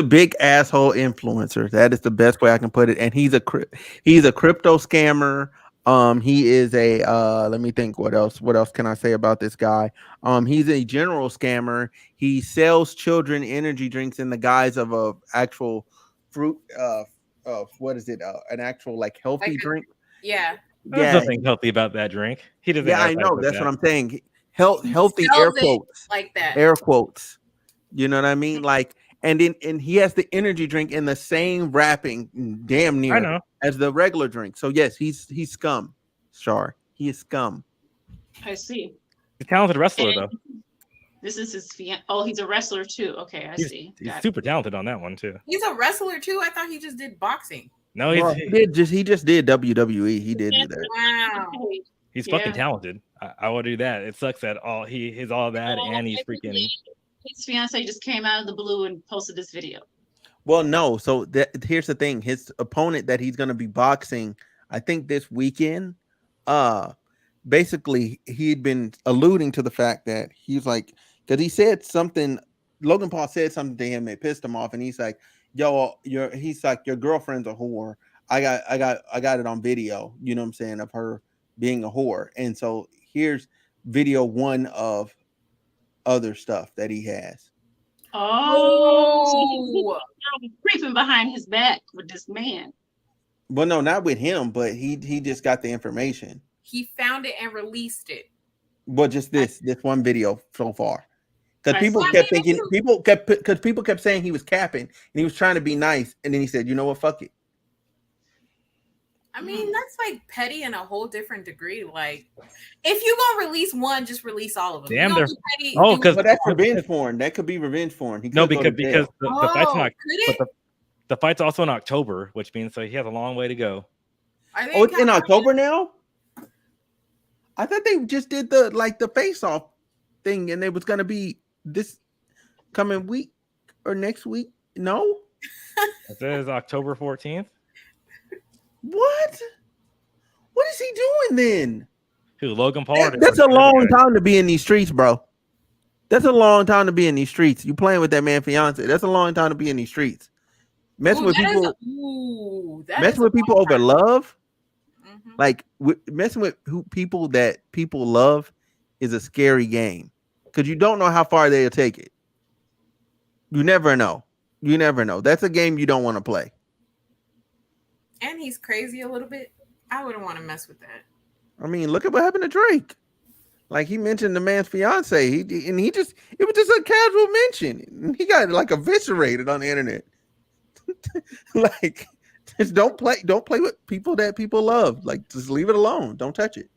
big asshole influencer. That is the best way I can put it. And he's a crypto scammer. He is a let me think what else can I say about this guy? He's a general scammer. He sells children energy drinks in the guise of a actual fruit what is it? An actual like healthy drink. Yeah. There's nothing healthy about that drink. He doesn't. Yeah, I know. That's what I'm saying. Healthy air quotes. Like that. Air quotes. You know what I mean? Like, and he has the energy drink in the same wrapping, damn near, I know, as the regular drink. So yes, he's scum. Char, he is scum. I see. He's a talented wrestler though. This is his fiance. Oh, he's a wrestler too. Okay, I see. He's super talented on that one too. He's a wrestler too. I thought he just did boxing. No, he just did WWE. He did do that. Wow. He's fucking talented. I will do that. It sucks that he's all that and he's freaking. His fiance just came out of the blue and posted this video. Well, no. So here's the thing. His opponent that he's going to be boxing, I think this weekend, basically he'd been alluding to the fact that he's like, because he said something, Logan Paul said something to him that pissed him off, and he's like, yo, your girlfriend's a whore. I got it on video, you know what I'm saying, of her being a whore. And so here's video one of other stuff that he has. Oh, so creeping behind his back with this man. Well, no, not with him, but he just got the information. He found it and released it. Well, just this one video so far. Because people kept saying he was capping and he was trying to be nice, and then he said, you know what, fuck it. I mean, that's like petty in a whole different degree. Like, if you gonna release one, just release all of them. Damn, they're petty. Oh, because that's revenge porn. That could be revenge porn. No, because the fight's not. But the fight's also in October, which means so he has a long way to go. Oh, it's in October now. I thought they just did the face-off thing, and it was gonna be this coming week or next week. No, it says October 14th. What is he doing then? Who, Logan Paul? That's a long time to be in these streets, bro. That's a long time to be in these streets. You playing with that man fiance. That's a long time to be in these streets. Messing with people over love. Mm-hmm. Like messing with people that people love is a scary game. Because you don't know how far they'll take it. You never know. That's a game you don't want to play. And he's crazy a little bit. I wouldn't want to mess with that. I mean, look at what happened to Drake. Like, he mentioned the man's fiance. It was just a casual mention. He got like eviscerated on the internet. Like, just don't play with people that people love. Like, just leave it alone. Don't touch it.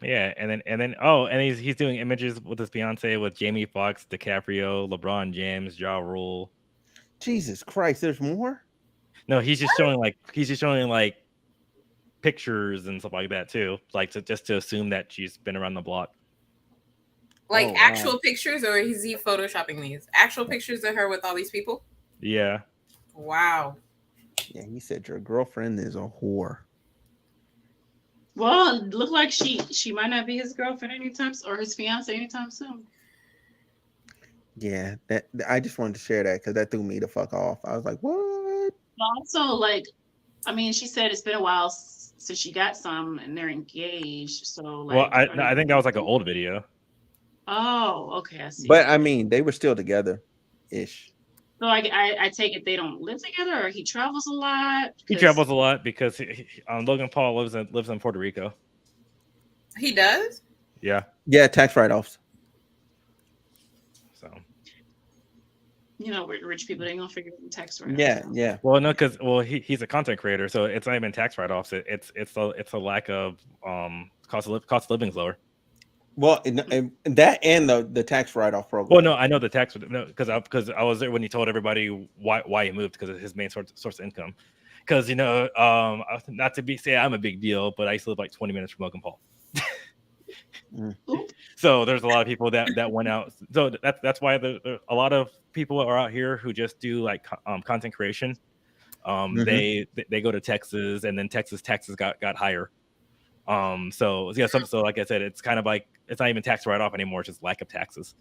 Yeah, and then he's doing images with his fiance with Jamie Foxx, DiCaprio, LeBron James, Ja Rule. Jesus Christ, there's more? No, he's just showing like pictures and stuff like that too, like just to assume that she's been around the block. Like actual pictures, or is he photoshopping these? Actual pictures of her with all these people? Yeah. Wow. Yeah, he said your girlfriend is a whore. Well, it looked like she might not be his girlfriend anytime or his fiance anytime soon. Yeah, that I just wanted to share that because that threw me the fuck off. I was like, what? Also, like, I mean, she said it's been a while since she got some, and they're engaged. So, like, Well, I think that was like an old video. Oh, okay, I see. But I mean, they were still together, ish. So I take it they don't live together, or he travels a lot. He travels a lot because Logan Paul lives in Puerto Rico. He does? Yeah, tax write-offs. So, you know, rich people, they gonna figure out tax write-offs. Yeah. Well, no, because he's a content creator, so it's not even tax write-offs. It's a lack of cost of living's lower. Well, and that and the tax write-off program. Well, no, I know the tax because I was there when he told everybody why he moved, because of his main source of income. Because not to say I'm a big deal, but I used to live like 20 minutes from Logan Paul. So there's a lot of people that went out. So that's why a lot of people are out here who just do like content creation. They go to Texas, and then Texas taxes got higher. So like I said, it's kind of like it's not even tax write-off anymore, it's just lack of taxes.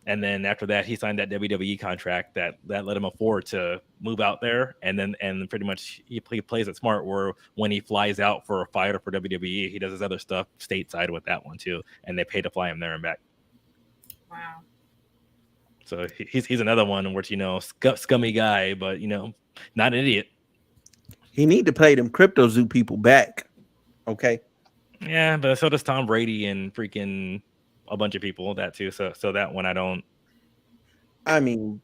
And then after that, he signed that WWE contract that let him afford to move out there, and pretty much he plays it smart, where when he flies out for a fight or for WWE, he does his other stuff stateside with that one too, and they pay to fly him there and back. Wow. So he's another one where scummy guy, but not an idiot. He need to pay them Crypto Zoo people back. Okay. Yeah, but so does Tom Brady and freaking a bunch of people that too. So that one I don't. I mean,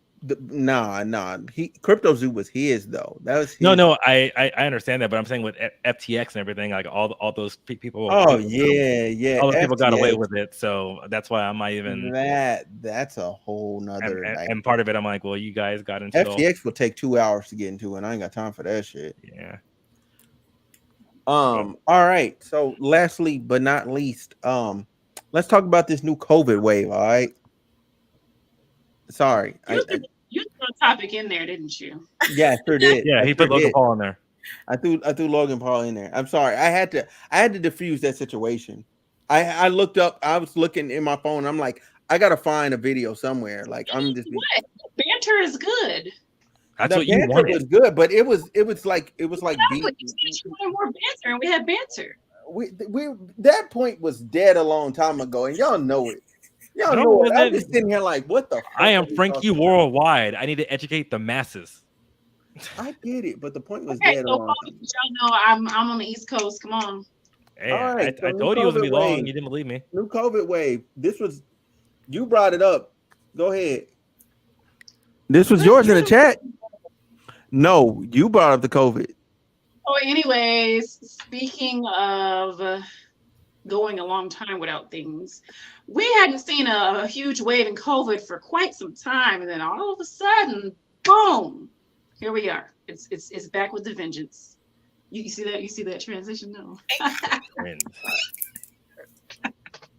nah. Crypto Zoo was his though. That was his. No. I understand that, but I'm saying with FTX and everything, like all those people. Oh yeah. All the people got away with it, so that's why I'm not even. That's a whole nother. And part of it, I'm like, well, you guys got into FTX will take 2 hours to get into, and I ain't got time for that shit. Yeah. All right. So lastly but not least, let's talk about this new COVID wave. All right. Sorry. You threw a topic in there, didn't you? Yeah, I sure did. Yeah, he put Logan Paul in there. I threw Logan Paul in there. I'm sorry. I had to diffuse that situation. I looked up, I was looking in my phone. I'm like, I gotta find a video somewhere. Like I'm just banter is good. That's what you wanted. Was good, but it was like more banter, and we had banter. We that point was dead a long time ago, and y'all know it. Y'all know it. I'm just sitting here like, what the fuck? I am Frankie Worldwide. I need to educate the masses. I get it, but the point was dead a long time. Y'all know I'm on the East Coast. Come on. Hey, right, I told you it was gonna be long. You didn't believe me. New COVID wave. You brought it up. Go ahead. This was yours in the chat. No, you brought up the COVID. Oh, anyways, speaking of going a long time without things, we hadn't seen a huge wave in COVID for quite some time, and then all of a sudden, boom, here we are. It's back with the vengeance. You see that? You see that transition? No.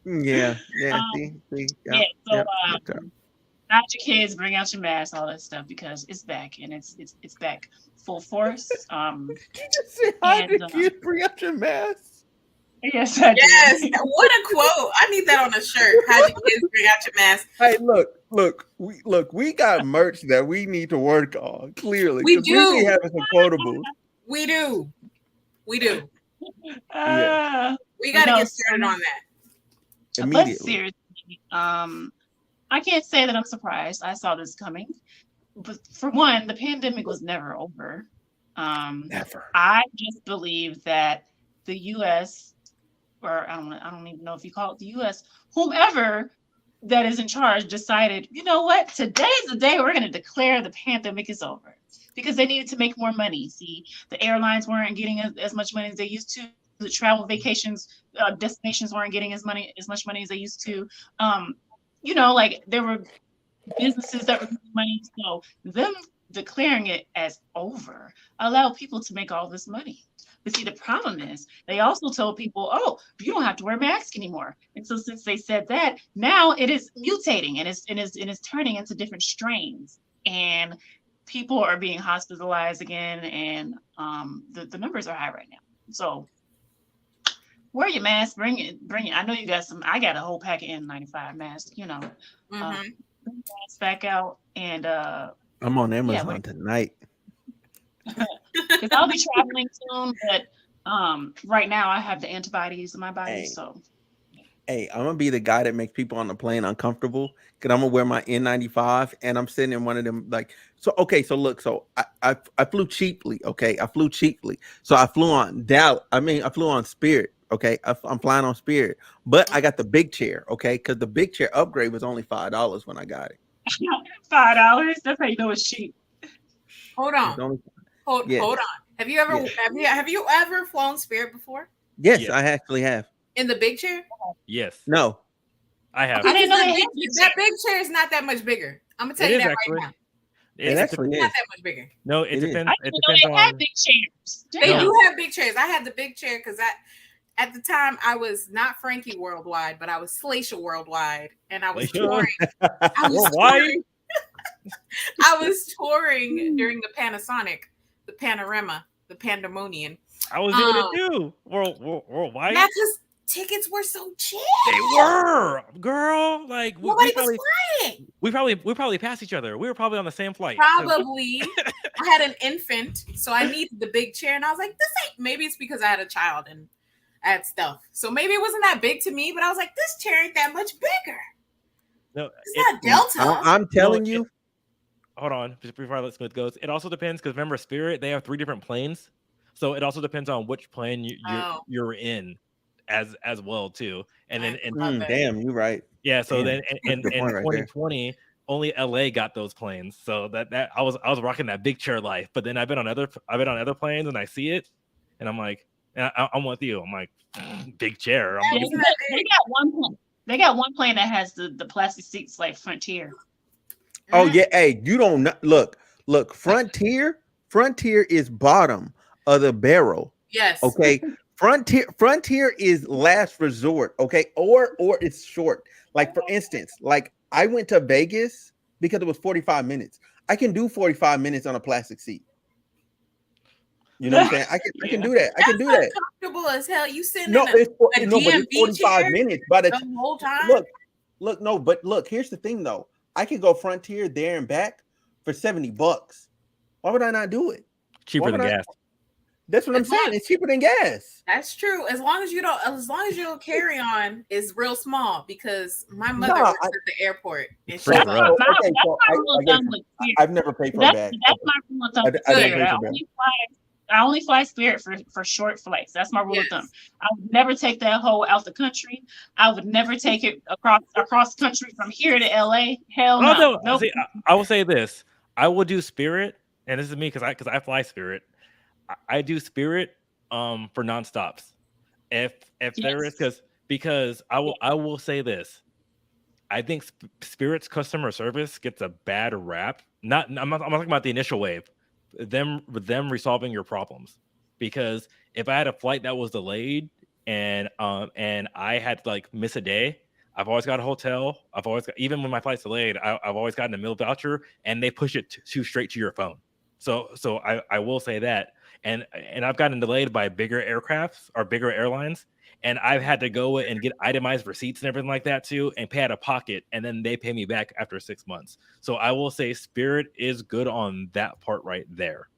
Yeah. So out your kids, bring out your mask, all that stuff, because it's back, and it's back full force. You just say hi to kids, bring out your mask. Yes, I did. Yes, what a quote! I need that on a shirt. How your kids bring out your mask? Hey, look, we got merch that we need to work on. Clearly, we do. We having some quotables. We do. Yeah. We got to get started on that immediately. But seriously, I can't say that I'm surprised. I saw this coming. But for one, the pandemic was never over. Never. I just believe that the U.S., or I don't even know if you call it the U.S., whomever that is in charge decided, you know what, today's the day we're going to declare the pandemic is over, because they needed to make more money. See, the airlines weren't getting as much money as they used to. The travel vacations, destinations weren't getting as much money as they used to. Like there were businesses that were making money. So them declaring it as over allowed people to make all this money. But see, the problem is they also told people, oh, you don't have to wear masks anymore. And so since they said that, now it is mutating and it's turning into different strains. And people are being hospitalized again, and the numbers are high right now. So wear your mask. Bring it. I know you got some. I got a whole pack of N95 masks. You know, bring the mask back out and I'm on Amazon tonight. Because I'll be traveling soon, but right now I have the antibodies in my body, so. Hey, I'm gonna be the guy that makes people on the plane uncomfortable because I'm gonna wear my N95 and I'm sitting in one of them like so. Okay, so look, so I flew cheaply. Okay, I flew cheaply. So I flew on I flew on Spirit. Okay, I'm flying on Spirit, but I got the big chair. Okay, because the big chair upgrade was only $5 when I got it. $5. That's how you know it's cheap. Hold on. Hold on. Have you ever flown Spirit before? Yes, I actually have. In the big chair? Yes. No. I have. I didn't know that big chair is not that much bigger. I'm gonna tell you that right now. It actually is not that much bigger. No, it depends. It depends on. They have big chairs. They do have big chairs. I had the big chair because at the time I was not Frankie Worldwide, but I was Slacia Worldwide, and I was touring. I was touring during the Panasonic, the Panorama, the Pandemonium. I was doing it too. Worldwide. That's because tickets were so cheap. They were, girl. Like nobody was flying. We probably passed each other. We were probably on the same flight. Probably. I had an infant, so I needed the big chair, and I was like, "This ain't." Maybe it's because I had a child and I had stuff, so maybe it wasn't that big to me. But I was like, "This chair ain't that much bigger." No, it's not Delta. I'm telling you. Hold on, before I let Smith goes. It also depends because remember, Spirit they have 3 different planes, so it also depends on which plane you're in. As well too, and then damn, you're right. Yeah, so then in 2020, only LA got those planes. So that I was rocking that big chair life. But then I've been on other planes and I see it, and I'm like, I'm with you. I'm like, big chair. They got one plane that has the plastic seats like Frontier. Oh yeah, hey, you don't look. Frontier is bottom of the barrel. Yes. Okay. Frontier is last resort, okay, or it's short. Like for instance, like I went to Vegas because it was 45 minutes. I can do 45 minutes on a plastic seat. You know what I'm saying? I can do that. I can do that. Comfortable as hell. You sitting but it's 45 chair minutes. But the whole time. Look. Here's the thing though. I could go Frontier there and back for $70. Why would I not do it? Cheaper than gas. That's what I'm saying. It's cheaper than gas. That's true. As long as your carry-on is real small, because my mother works at the airport. And she's I've never paid for a bag. That's my rule of thumb. I only fly Spirit for short flights. That's my rule of thumb. I would never take that whole out the country. I would never take it across country from here to LA. Hell no. Nope. See, I will say this. I will do Spirit, and this is me because I fly Spirit. I do Spirit for nonstops. If there is because I will say this. I think Spirit's customer service gets a bad rap. I'm not talking about the initial wave. Them resolving your problems. Because if I had a flight that was delayed and I had to like miss a day, I've always got a hotel. Even when my flight's delayed, I've always gotten a meal voucher and they push it straight to your phone. So I will say that. And I've gotten delayed by bigger aircrafts or bigger airlines, and I've had to go and get itemized receipts and everything like that too, and pay out of pocket, and then they pay me back after 6 months. So I will say Spirit is good on that part right there.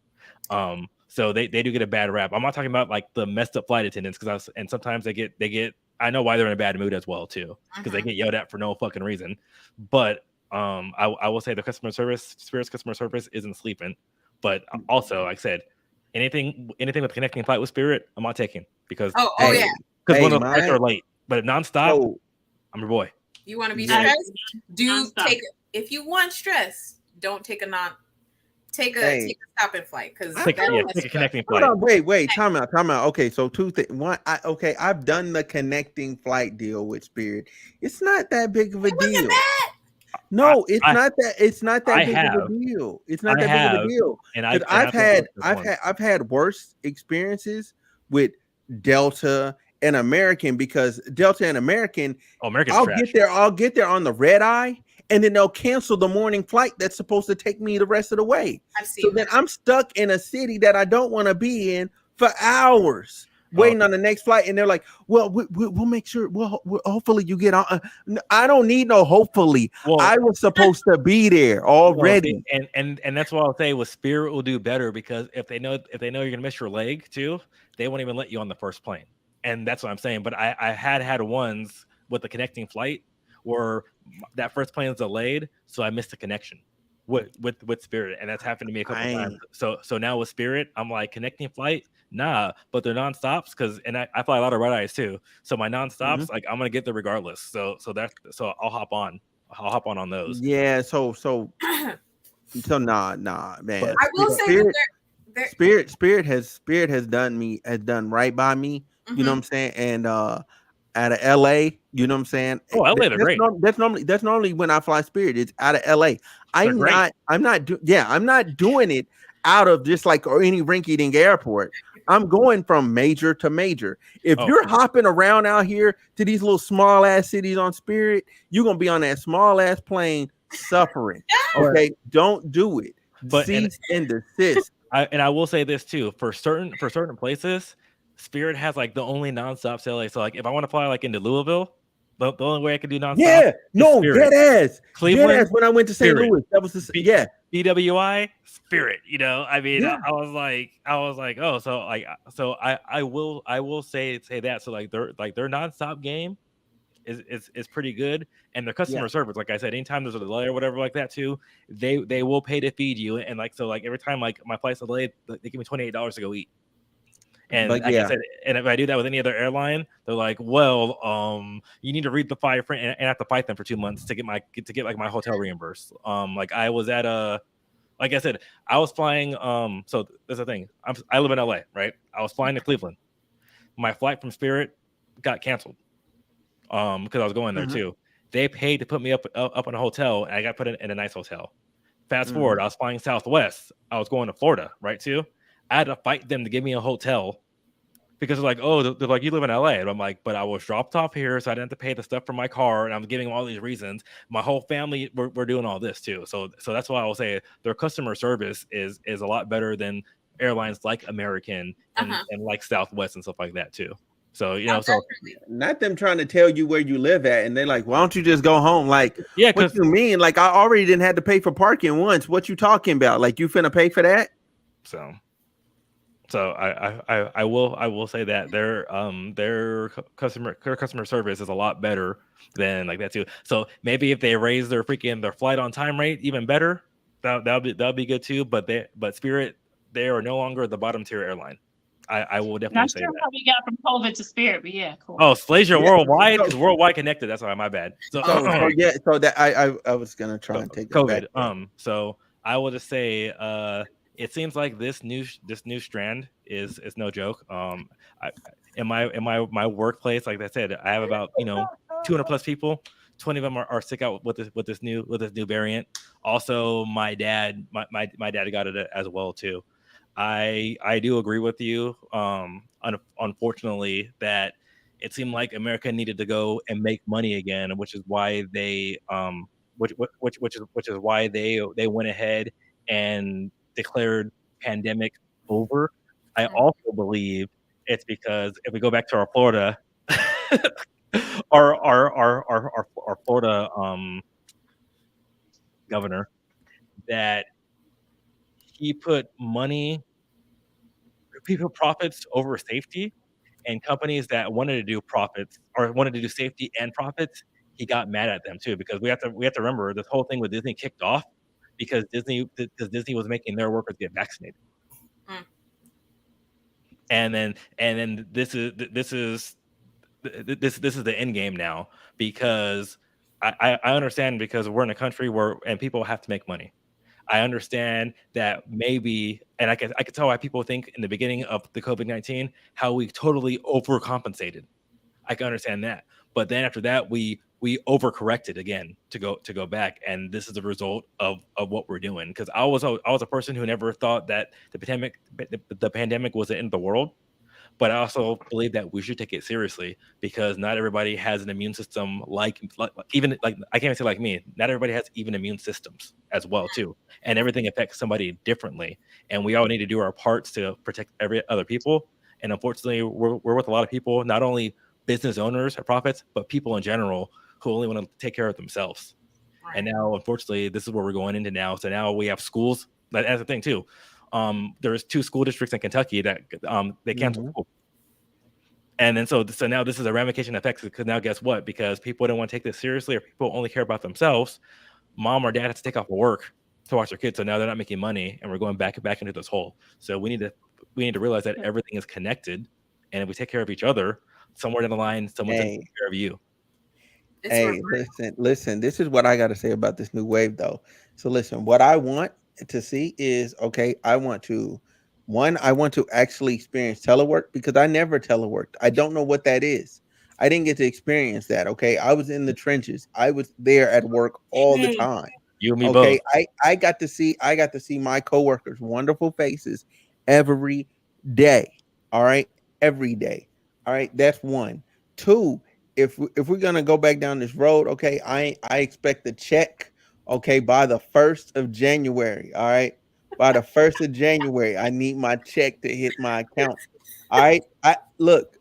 So they do get a bad rap. I'm not talking about like the messed up flight attendants and sometimes they get I know why they're in a bad mood as well too, because they get yelled at for no fucking reason. But I will say Spirit's customer service isn't sleeping. But also, like I said, anything with connecting flight with Spirit, I'm not taking because because one of the flights are late. But nonstop, I'm your boy. You want to be stressed? If you want stress, don't take a stopping flight because take a connecting flight. Hold on, wait, time out. Okay, so 2 things. One, I've done the connecting flight deal with Spirit. It's not that big of a deal. No, it's not that big of a deal. It's not that big of a deal. And I've had worse experiences with Delta and American because Delta and American. I'll get there on the red eye, and then they'll cancel the morning flight that's supposed to take me the rest of the way. So then I'm stuck in a city that I don't want to be in for hours. waiting on the next flight, and they're like, "Well, we'll make sure. Well, hopefully you get on." I don't need no hopefully. Well, I was supposed to be there already, and that's why I'll say with Spirit will do better, because if they know you're gonna miss your leg too, they won't even let you on the first plane. And that's what I'm saying. But I had ones with the connecting flight where that first plane is delayed, so I missed the connection with Spirit, and that's happened to me a couple times. So now with Spirit, I'm like, connecting flight, nah, but they're nonstops, and I fly a lot of red eyes too. So my nonstops, like, I'm gonna get there regardless. So I'll hop on those. Yeah. So nah, man. But I will say that Spirit has done right by me. You know what I'm saying? And out of LA, you know what I'm saying? Oh, LA, they're great. That's normally when I fly Spirit. It's out of LA. I'm not doing it out of just like or any rinky-dink airport. I'm going from major to major. If you're hopping around out here to these little small ass cities on Spirit, you're gonna be on that small ass plane suffering. Okay, don't do it. But cease and desist. I will say this too, for certain places, Spirit has like the only nonstop to LA. So like if I want to fly like into Louisville, the only way I can do nonstop. Yeah, no, Spirit. dead ass. Cleveland, dead ass when I went to St. Spirit. Louis. That was the BWI, Spirit. You know, I mean, I was like, oh, so I will say that. So like their nonstop game is pretty good, and their customer service, like I said, anytime there's a delay or whatever like that too, they will pay to feed you, and like so like every time like my flight's delayed, they give me $28 to go eat. And like I said, and if I do that with any other airline, they're like, well, you need to read the fine print and I have to fight them for 2 months to get like my hotel reimbursed. Like I was at like I said, I was flying. So there's the thing. I live in LA, right? I was flying to Cleveland. My flight from Spirit got canceled. Because I was going there too. They paid to put me up in a hotel, and I got put in a nice hotel. Fast forward, I was flying Southwest. I was going to Florida, right too. I had to fight them to give me a hotel because they're like, oh, they're like, you live in LA. And I'm like, but I was dropped off here, so I didn't have to pay the stuff for my car. And I'm giving them all these reasons. My whole family, we're doing all this too. So that's why I will say their customer service is a lot better than airlines like American and like Southwest and stuff like that too. So, you know, so not them trying to tell you where you live at, and they're like, why don't you just go home? Like, yeah, what you mean? Like, I already didn't have to pay for parking once. What you talking about? Like, you finna pay for that? So I will say that their customer service is a lot better than like that too. So maybe if they raise their flight on time rate even better, that'll be good too. But Spirit, they are no longer the bottom tier airline. I will definitely Not say sure that. how we got from COVID to Spirit, but yeah, cool. Oh, Slasia worldwide is worldwide connected. That's why my bad. So that I was gonna try and take COVID. It back. So I will just say it seems like this new strand is no joke. In my workplace, like I said, I have about 200 plus people. 20 of them are sick out with this new variant. Also, my dad got it as well too. I do agree with you. Unfortunately, that it seemed like America needed to go and make money again, which is why they which is why they went ahead and declared pandemic over. I also believe it's because if we go back to our Florida, our Florida governor, that he put profits over safety, and companies that wanted to do profits or wanted to do safety and profits, he got mad at them too, because we have to remember this whole thing with Disney kicked off because Disney was making their workers get vaccinated. And then this is the end game now, because I understand, because we're in a country and people have to make money. I understand that maybe, and I could tell why people think in the beginning of the COVID-19 how we totally overcompensated. I can understand that, but then after that we overcorrected again to go back, and this is the result of what we're doing. Because I was a person who never thought that the pandemic was the end of the world. But I also believe that we should take it seriously, because not everybody has an immune system like even I can't even say like me. Not everybody has even immune systems as well too, and everything affects somebody differently. And we all need to do our parts to protect every other people. And unfortunately, we're with a lot of people, not only business owners or profits, but people in general who only want to take care of themselves. Right. And now, unfortunately, this is where we're going into now. So now we have schools. That's the thing too. There's 2 school districts in Kentucky that they canceled school. And then so now this is a ramification effect, because now guess what? Because people don't want to take this seriously, or people only care about themselves, mom or dad has to take off of work to watch their kids. So now they're not making money, and we're going back into this hole. So we need to realize that everything is connected, and if we take care of each other, somewhere down the line, someone's going to take care of you. Hey, listen. This is what I got to say about this new wave, though. So listen, what I want to see is, okay, I want to actually experience telework, because I never teleworked. I don't know what that is. I didn't get to experience that. Okay, I was in the trenches. I was there at work all the time. You and me both. I got to see my coworkers' wonderful faces every day. All right, every day. All right, that's 1. 2. If we're gonna go back down this road, okay, I expect the check, okay, by the 1st of January. All right, by the 1st of January, I need my check to hit my account. All right, I look.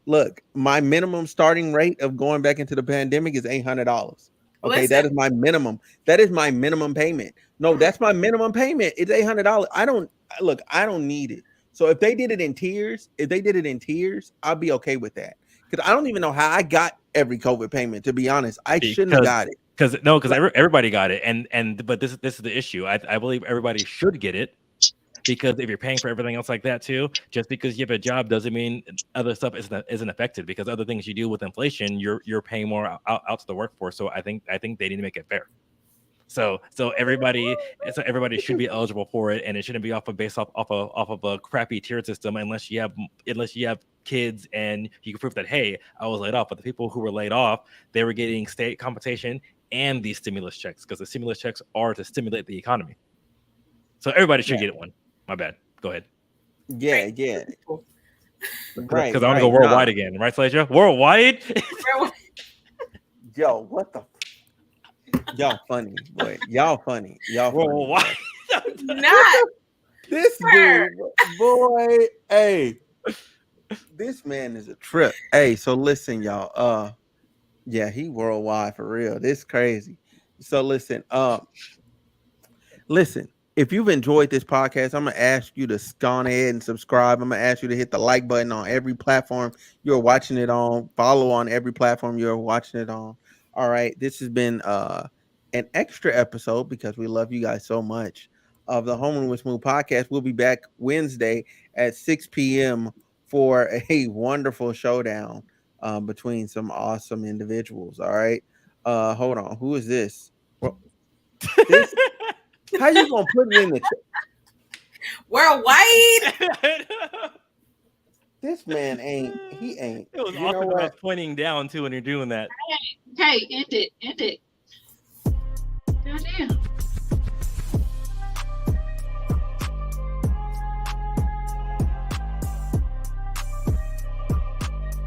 My minimum starting rate of going back into the pandemic is $800. Okay, that is my minimum. That is my minimum payment. No, that's my minimum payment. It's $800. I don't need it. So if they did it in tiers, I'll be okay with that. Because I don't even know how I got every COVID payment. To be honest, I shouldn't have got it. Because everybody got it, but this is the issue. I believe everybody should get it, because if you're paying for everything else like that too, just because you have a job doesn't mean other stuff isn't affected. Because other things you do with inflation, you're paying more out to the workforce. So I think they need to make it fair. So everybody should be eligible for it, and it shouldn't be based off of a crappy tier system unless you have kids and you can prove that, hey, I was laid off. But the people who were laid off, they were getting state compensation and these stimulus checks, because the stimulus checks are to stimulate the economy. So everybody should get one. My bad. Go ahead. Yeah. Because I want to go worldwide again, right, Slaja? Worldwide. Yo, what the. Y'all funny, boy. Y'all funny. Worldwide. Not this dude, boy. Hey, this man is a trip. Hey, so listen, y'all. Yeah, he worldwide for real. This crazy. So listen. If you've enjoyed this podcast, I'm gonna ask you to go ahead and subscribe. I'm gonna ask you to hit the like button on every platform you're watching it on. Follow on every platform you're watching it on. All right, this has been an extra episode, because we love you guys so much, of the Homeroom with Smooth podcast. We'll be back Wednesday at 6 p.m. for a wonderful showdown between some awesome individuals. All right, hold on, who is this? This how you gonna put it in the worldwide? This man ain't. It was awesome when I was pointing down too when you're doing that. Hey, end it. Goddamn.